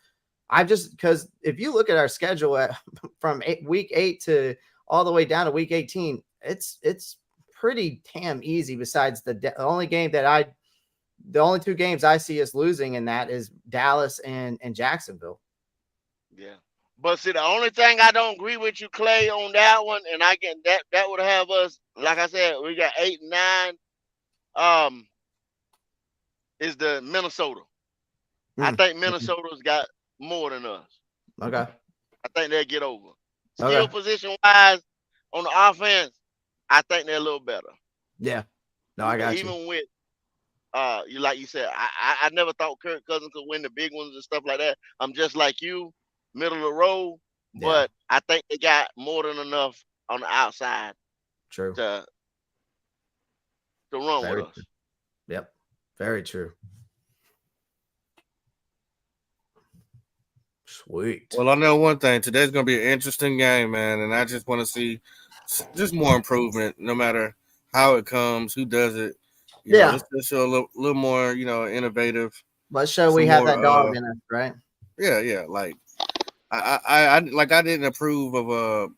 Because if you look at our schedule from week 8 to all the way down to week 18, it's pretty damn easy. Besides the only two games I see us losing in that is Dallas and Jacksonville. Yeah. But see, the only thing I don't agree with you, Clay, on that one, and I get that would have us, like I said, we got 8 and 9. Is the Minnesota. I think Minnesota's got more than us. Okay. I think they'll get over. Skill position wise on the offense, I think they're a little better. Yeah. No, I got Even with like you said, I never thought Kirk Cousins could win the big ones and stuff like that. I'm just like you. Middle of the road, but I think they got more than enough on the outside. True. To run Very with us. True. Yep. Very true. Sweet. Well, I know one thing. Today's going to be an interesting game, man, and I just want to see just more improvement, no matter how it comes, who does it. Let's show a little more, innovative. Let's show we have that dog in us, right? Yeah. Like I didn't approve of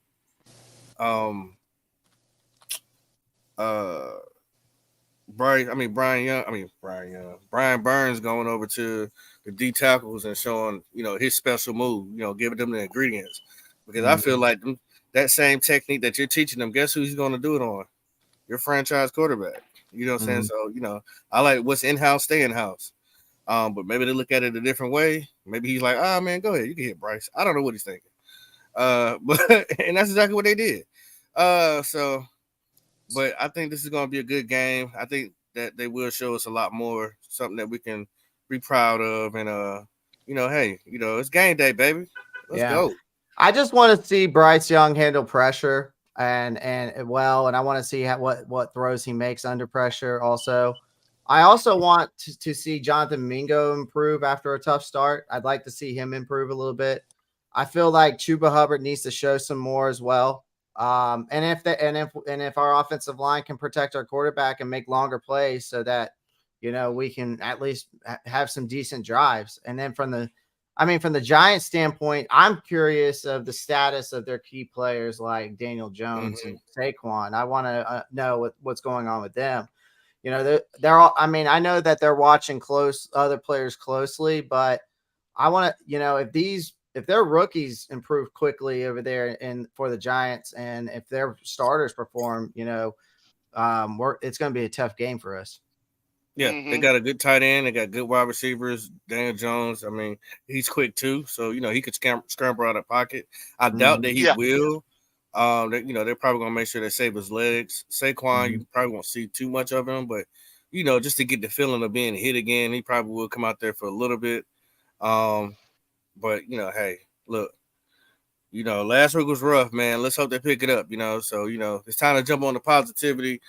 Brian Burns going over to the D tackles and showing, his special move, giving them the ingredients. Because I feel like that same technique that you're teaching them, guess who he's going to do it on? Your franchise quarterback. You know what I'm saying? So, I like what's in-house, stay in-house. But maybe they look at it a different way. Maybe he's like, "Ah, man, go ahead, you can hit Bryce." I don't know what he's thinking. But and that's exactly what they did. But I think this is going to be a good game. I think that they will show us a lot more, something that we can be proud of. And hey, it's game day, baby. Let's go. I just want to see Bryce Young handle pressure and well, and I want to see what throws he makes under pressure. Also, I also want to see Jonathan Mingo improve after a tough start. I'd like to see him improve a little bit. I feel like Chuba Hubbard needs to show some more as well. And if our offensive line can protect our quarterback and make longer plays so that we can at least have some decent drives. And then from the Giants standpoint, I'm curious of the status of their key players like Daniel Jones and Saquon. I want to know what's going on with them. They're all, I know that they're watching other players closely, but I want to, if their rookies improve quickly over there for the Giants, and if their starters perform, it's going to be a tough game for us. Yeah, they got a good tight end. They got good wide receivers. Daniel Jones, he's quick too, so he could scramble out of pocket. I doubt that he will. They're probably gonna make sure they save his legs. Saquon, you probably won't see too much of him, but just to get the feeling of being hit again, he probably will come out there for a little bit. But hey, look, last week was rough, man. Let's hope they pick it up. So it's time to jump on the positivity.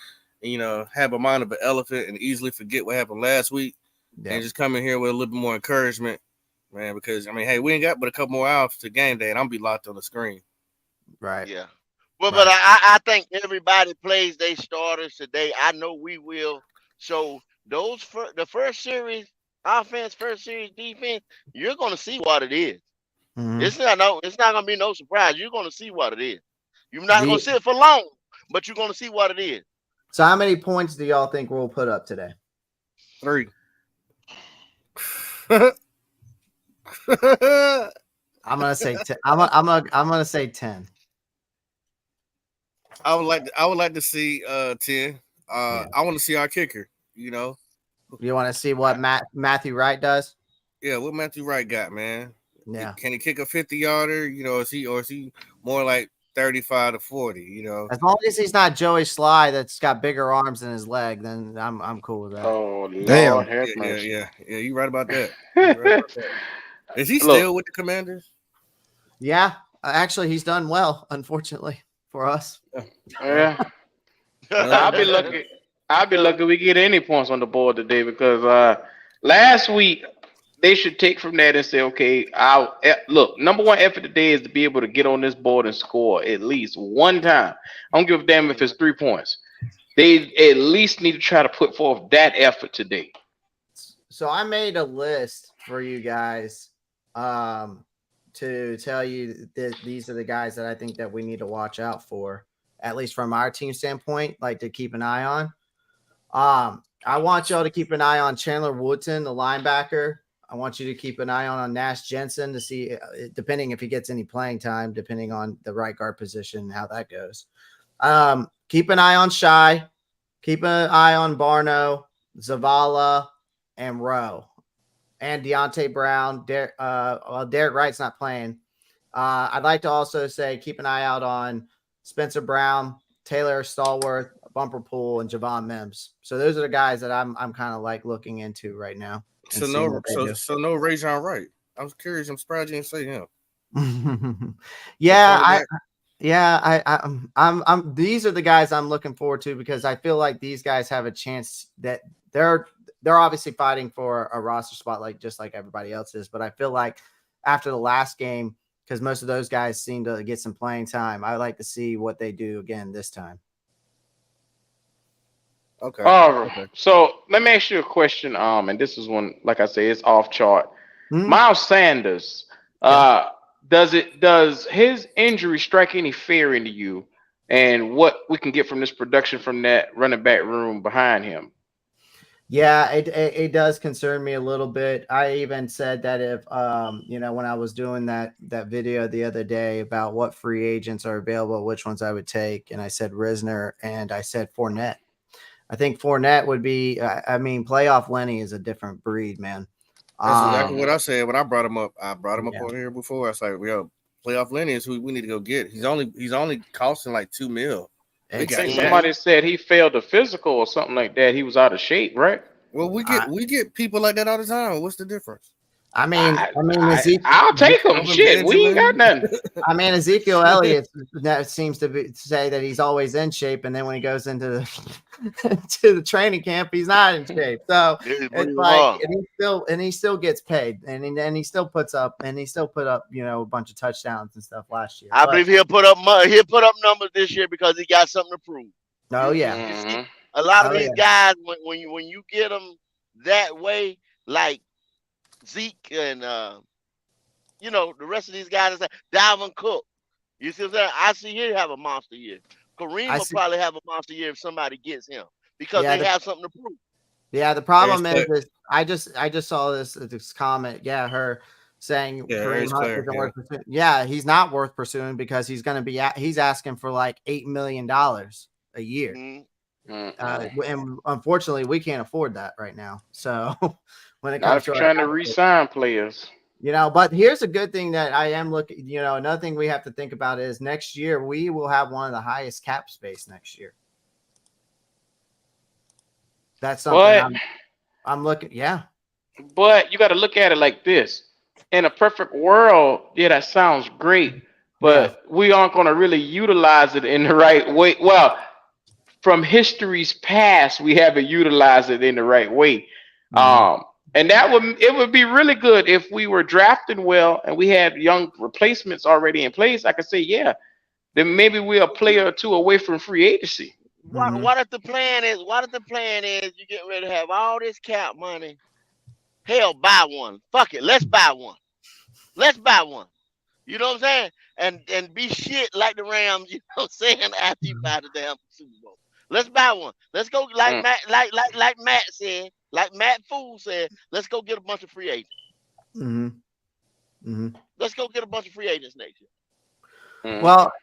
And, have a mind of an elephant and easily forget what happened last week, and just come in here with a little bit more encouragement, man. Because hey, we ain't got but a couple more hours to game day, and I'm be locked on the screen. Right. Yeah. Well, but I think everybody plays their starters today. I know we will. So the first series offense, first series defense, you're gonna see what it is. It's not gonna be no surprise. You're gonna see what it is. You're not gonna see it for long, but you're gonna see what it is. So how many points do y'all think we'll put up today? 3. I'm gonna say 10. I'm gonna say 10. I would like to see 10. I want to see our kicker. You want to see what Matthew Wright does? Yeah, what Matthew Wright got, man? Yeah. Can he kick a 50-yarder? Is he more like 35 to 40? As long as he's not Joey Sly that's got bigger arms than his leg, then I'm cool with that. Oh, damn. Lord have mercy. Yeah. You right about that. Is he still with the Commanders? Yeah, actually, he's done well, unfortunately for us. Yeah. I'll be lucky we get any points on the board today, because last week they should take from that and say, okay, look, number one effort today is to be able to get on this board and score at least one time. I don't give a damn if it's 3 points. They at least need to try to put forth that effort today. So I made a list for you guys to tell you that these are the guys that I think that we need to watch out for, at least from our team standpoint, like to keep an eye on. I want y'all to keep an eye on Chandler Woodson, the linebacker. I want you to keep an eye on Nash Jensen to see, depending if he gets any playing time, depending on the right guard position, how that goes. Keep an eye on Shai. Keep an eye on Barno, Zavala, and Rowe. And Deonte Brown. Derek Wright's not playing. I'd like to also say keep an eye out on Spencer Brown, Taylor Stallworth, Bumper Pool, and Javon Mims. So those are the guys that I'm kind of like looking into right now. So no Rajon Wright. I was curious. I'm surprised you didn't say him. I'm these are the guys I'm looking forward to, because I feel like these guys have a chance that they're obviously fighting for a roster spot just like everybody else is. But I feel like after the last game, because most of those guys seem to get some playing time, I like to see what they do again this time. Okay. Okay. So let me ask you a question. And this is one, like I say, it's off chart. Miles Sanders. Does his injury strike any fear into you, and what we can get from this production from that running back room behind him? Yeah, it does concern me a little bit. I even said that if when I was doing that video the other day about what free agents are available, which ones I would take, and I said Risner and I said Fournette. I think Fournette would be. Playoff Lenny is a different breed, man. That's exactly what I said when I brought him up. I brought him up Yeah. on here before. I was like, yo, playoff Lenny is who we need to go get. He's only costing like $2 million. I We It's- got think that. somebody said he failed the physical or something like that. He was out of shape, right? Well, we get people like that all the time. What's the difference? I mean, I'll take him. Kelvin Shit, we ain't got Benjamin. nothing. Ezekiel Elliott that seems to say that he's always in shape, and then when he goes into the to the training camp, he's not in shape. So it's like, and he still gets paid, and he still put up a bunch of touchdowns and stuff last year. I believe he'll put up numbers this year because he got something to prove. Oh yeah, You see, a lot of these guys when you get them that way, like Zeke and the rest of these guys, Dalvin Cook. You see what I'm saying? I see him have a monster year. Kareem will probably have a monster year if somebody gets him because they have something to prove. Yeah, the problem is I just saw this comment. Yeah, her saying Kareem Hunt isn't worth pursuing. Yeah, he's not worth pursuing because he's going to be he's asking for like $8 million a year. And unfortunately, we can't afford that right now. So when it comes to trying to re-sign players, but here's a good thing that I am looking. Another thing we have to think about is next year we will have one of the highest cap space next year. That's something I'm looking. Yeah, but you got to look at it like this: in a perfect world, that sounds great, but we aren't going to really utilize it in the right way. Well, from history's past, we haven't utilized it in the right way. And it would be really good if we were drafting well and we had young replacements already in place. I could say, then maybe we're a player or two away from free agency. What if the plan is? You get ready to have all this cap money? Hell, buy one. Fuck it, let's buy one. You know what I'm saying? And be shit like the Rams. You know what I'm saying? After you buy the damn Super Bowl, let's buy one. Let's go like Matt said. Like Matt Fool said, let's go get a bunch of free agents. Let's go get a bunch of free agents next year. Well,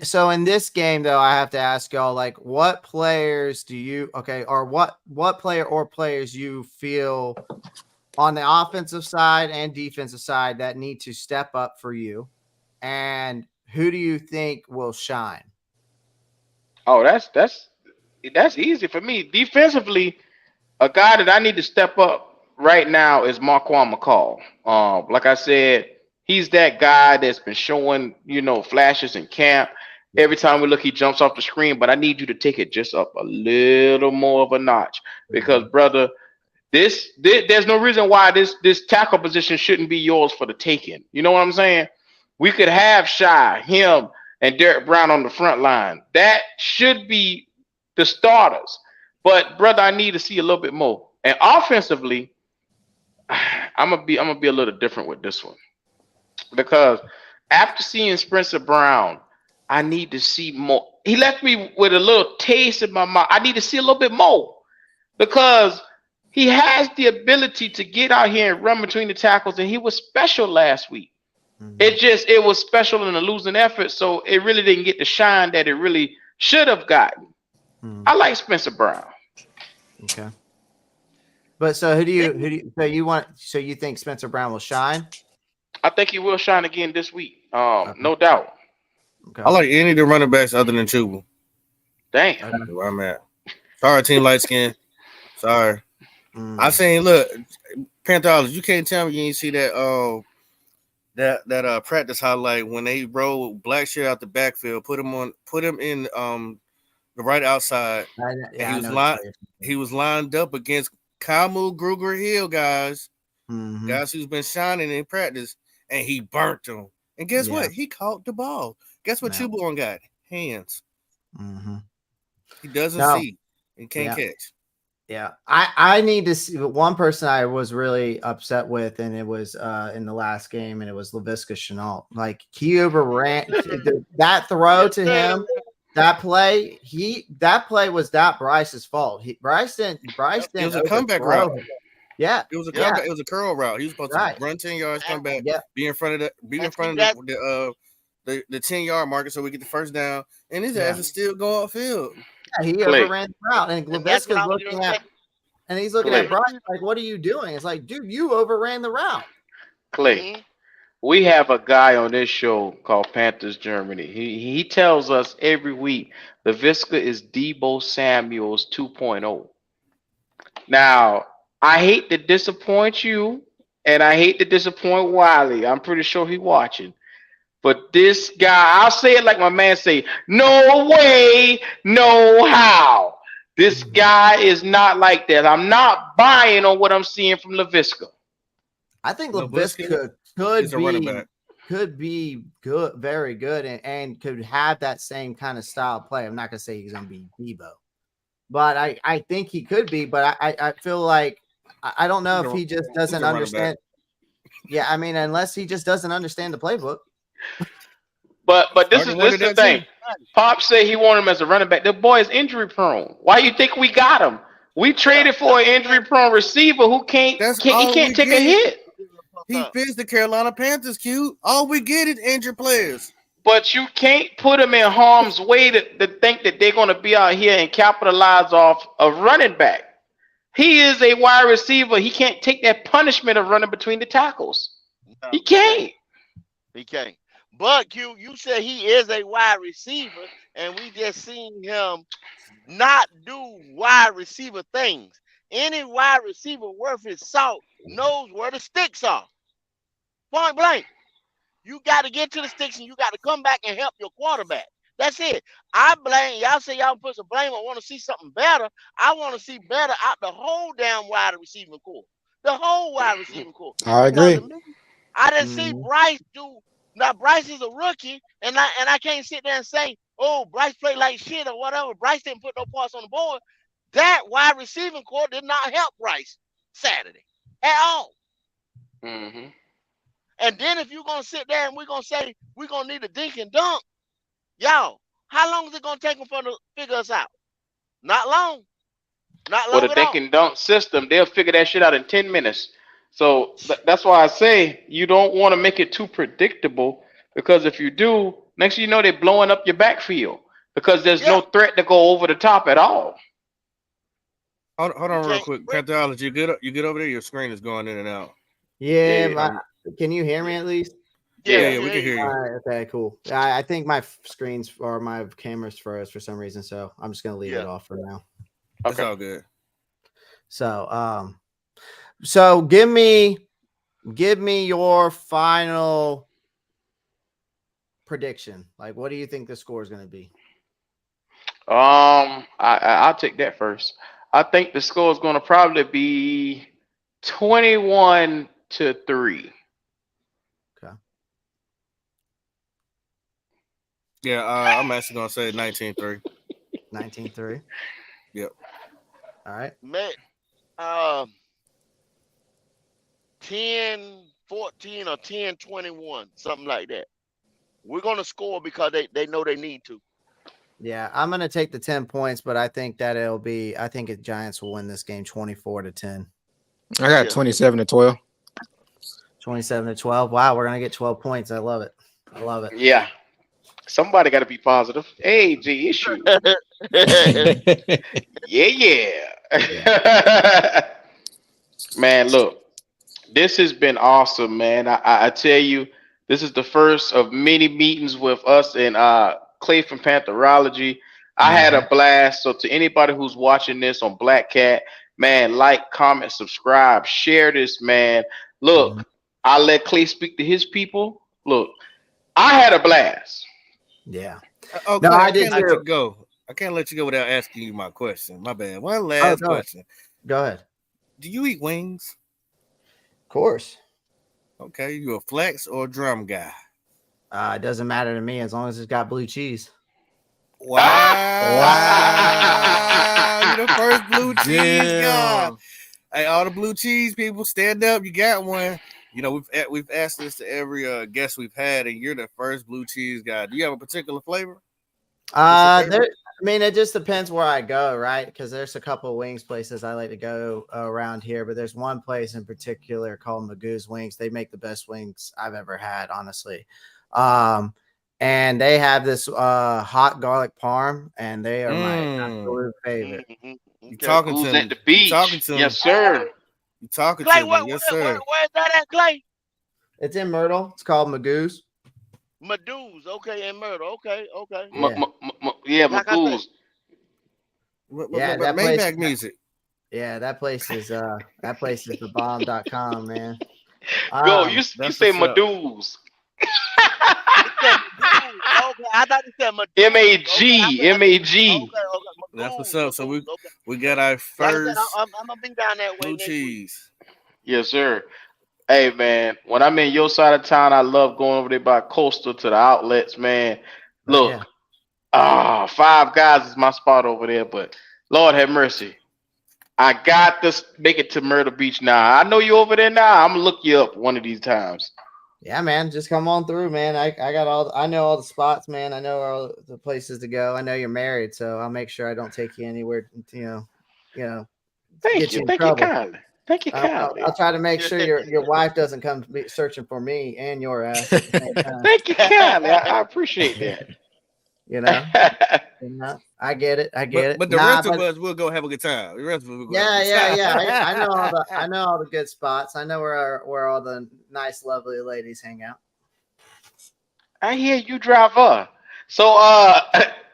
so in this game though, I have to ask y'all, like, what players do you or what player or players you feel on the offensive side and defensive side that need to step up for you, and who do you think will shine? Oh, that's easy for me. Defensively, a guy that I need to step up right now is Marquand McCall. Like I said, he's that guy that's been showing, flashes in camp. Every time we look, he jumps off the screen, but I need you to take it just up a little more of a notch because, brother, there's no reason why this tackle position shouldn't be yours for the taking. You know what I'm saying? We could have Shy, him, and Derek Brown on the front line. That should be the starters. But brother, I need to see a little bit more. And offensively, I'm gonna be a little different with this one because after seeing Spencer Brown, I need to see more. He left me with a little taste in my mouth. I need to see a little bit more because he has the ability to get out here and run between the tackles, and he was special last week. It was special in a losing effort, so it really didn't get the shine that it really should have gotten. I like Spencer Brown. Okay. But so so you think Spencer Brown will shine? I think he will shine again this week. No doubt. Okay. I like any of the running backs other than Chuba. Damn. Where I'm at. Sorry, Team Light Skin. Sorry. I seen, look, Panthers, you can't tell me you ain't see that that practice highlight when they rolled Blackshear out the backfield, put him in the right outside. He was lined up against Kamu Gruger Hill guys who's been shining in practice, and he burnt them. And guess what? He caught the ball. Guess what Chuba got? Hands. He doesn't see and can't catch. Yeah, I need to see one person I was really upset with, and it was in the last game, and it was Laviska Shenault. Like, he overran that throw to him. That play was not Bryce's fault. Bryce didn't. It was a comeback route. Yeah, it was a comeback. It was a curl route. He was supposed to run 10 yards, come back, be in front of the 10-yard marker, so we get the first down. And his ass is still going upfield. Yeah, he overran the route, and Laviska's looking at. And he's looking at Bryce like, what are you doing? It's like, dude, you overran the route. Clay, we have a guy on this show called Panthers Germany. He tells us every week Laviska is Debo Samuel's 2.0. Now, I hate to disappoint you, and I hate to disappoint Wiley. I'm pretty sure he's watching. But this guy, I'll say it like my man say, no way, no how. This guy is not like that. I'm not buying on what I'm seeing from Laviska. I think Laviska Laviska could be good, very good, and could have that same kind of style of play. I'm not gonna say he's gonna be Debo, but I think he could be. But I feel like I don't know if he just doesn't understand. Yeah, I mean, unless he just doesn't understand the playbook. But this is the thing. Pop said he wanted him as a running back. The boy is injury prone. Why you think we got him? We traded for an injury prone receiver who can't take a hit. He fits the Carolina Panthers, Q. All we get is injured players. But you can't put them in harm's way to think that they're going to be out here and capitalize off a running back. He is a wide receiver. He can't take that punishment of running between the tackles. No, he can't. He can't. But Q, you said he is a wide receiver, and we just seen him not do wide receiver things. Any wide receiver worth his salt knows where the sticks are. Point blank. You got to get to the sticks and you got to come back and help your quarterback. That's it. I blame y'all. Say y'all put some blame. I want to see something better. I want to see better out the whole damn wide receiving core. The whole wide receiving core. I agree. I didn't see Bryce do. Now Bryce is a rookie, and I can't sit there and say, "Oh, Bryce played like shit" or whatever. Bryce didn't put no points on the board. That wide receiving core did not help Bryce Saturday at all. Mm-hmm. And then if you're gonna sit there and we're gonna say we're gonna need a dink and dunk, y'all, how long is it gonna take them for them to figure us out? Not long. Not long. With a dink and dunk system, they'll figure that shit out in 10 minutes. So that's why I say you don't want to make it too predictable, because if you do, next you know they're blowing up your backfield because there's no threat to go over the top at all. Hold on real quick. Panthers, you good over there? Your screen is going in and out. Yeah. Can you hear me at least? Yeah, we can hear you. All right, okay, cool. I think my screens or my cameras froze for some reason, so I'm just gonna leave it off for now. That's all good. So give me your final prediction. Like, what do you think the score is going to be? I'll take that first. I think the score is going to probably be 21-3. Okay. Yeah, I'm actually going to say 19-3. 19-3. Yep. All right. 10-14 or 10-21, something like that. We're going to score because they know they need to. Yeah, I'm going to take the 10 points, but I think that I think the Giants will win this game 24-10. I got 27-12. 27-12. Wow, we're going to get 12 points. I love it. Yeah. Somebody got to be positive. Hey, G issue. Yeah. Man, look, this has been awesome, man. I tell you, this is the first of many meetings with us and Clay from Pantherology. I had a blast. So to anybody who's watching this on Black Cat, man, like, comment, subscribe, share this, man. Look, I'll let Clay speak to his people. Look, I had a blast. Yeah. Okay, no, I can't let you go. I can't let you go without asking you my question. My bad. One last question. Go ahead. Do you eat wings? Of course. Okay, you a flex or a drum guy? It doesn't matter to me as long as it's got blue cheese. Wow. You the first blue cheese guy. Hey, all the blue cheese people, stand up. You got one. You know, we've asked this to every guest we've had, and you're the first blue cheese guy. Do you have a particular flavor? It just depends where I go, right? Because there's a couple of wings places I like to go around here, but there's one place in particular called Magoo's Wings. They make the best wings I've ever had, honestly. And they have this hot garlic parm, and they are my absolute favorite. You Okay. talking Who's to at me? the You beach? talking to Yes, me? sir. You talking Clay, to where, me? Yes, where, sir. where's that at, Clay? It's in Myrtle. It's called Magoo's. Medusa. Okay, in Myrtle. Okay, okay. Yeah. Yeah, Like I said, Magoo's. Yeah, that place. Maybach music. Yeah, that place is the bomb.com, man. Go. You That's say what's up. Magoo's. it said Medusa. Okay, I thought it said Medusa. M-A-G. M-A-G. Okay. That's what's Medusa, up. So Medusa, okay. we got our Like I said, first I'm gonna be down that way blue next week. cheese. Yes, sir. Hey, man. When I'm in your side of town, I love going over there by Coastal to the outlets, man. Look. Yeah. Five Guys is my spot over there, but Lord have mercy. I got to make it to Myrtle Beach now. I know you over there now. I'm gonna look you up one of these times. Yeah, man, just come on through, man. I got I know all the spots, man. I know all the places to go. I know you're married, so I'll make sure I don't take you anywhere, Thank get you. you in Thank trouble. you kindly. Thank you kindly. I'll try to make sure your wife doesn't come searching for me and your ass at the same time. Thank you kindly. I appreciate that. I get it. But the rest of us will go have a good time. The rest of us will go have a good time. Yeah. I know all the good spots. I know where all the nice, lovely ladies hang out. I hear you, driver. So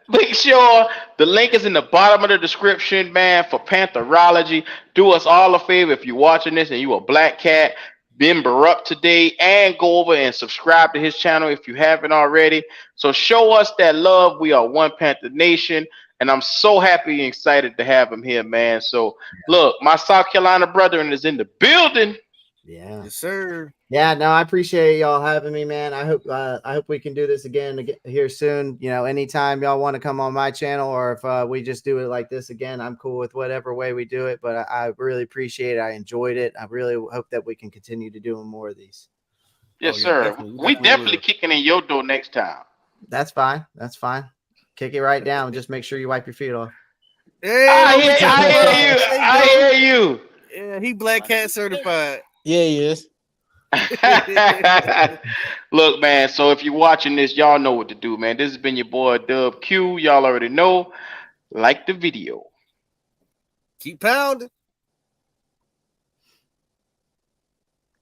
make sure the link is in the bottom of the description, man, for Pantherology. Do us all a favor if you're watching this and you a Black Cat, member up today, and go over and subscribe to his channel if you haven't already. So show us that love. We are one Panther Nation, and I'm so happy and excited to have him here, man. So look, my South Carolina brethren is in the building. Yeah. Yes, sir. Yeah, no, I appreciate y'all having me, man. I hope we can do this again here soon. Anytime y'all want to come on my channel, or if we just do it like this again, I'm cool with whatever way we do it. But I really appreciate it. I enjoyed it. I really hope that we can continue to do more of these. Yes, yeah, sir. definitely. We definitely will. kicking in your door next time. That's fine. Kick it right down. Just make sure you wipe your feet off. Hey, I hear you. Yeah, he Black Cat certified. Yeah, he is. Look, man, so if you're watching this, y'all know what to do, man. This has been your boy Dub Q. Y'all already know. Like the video. Keep pounding.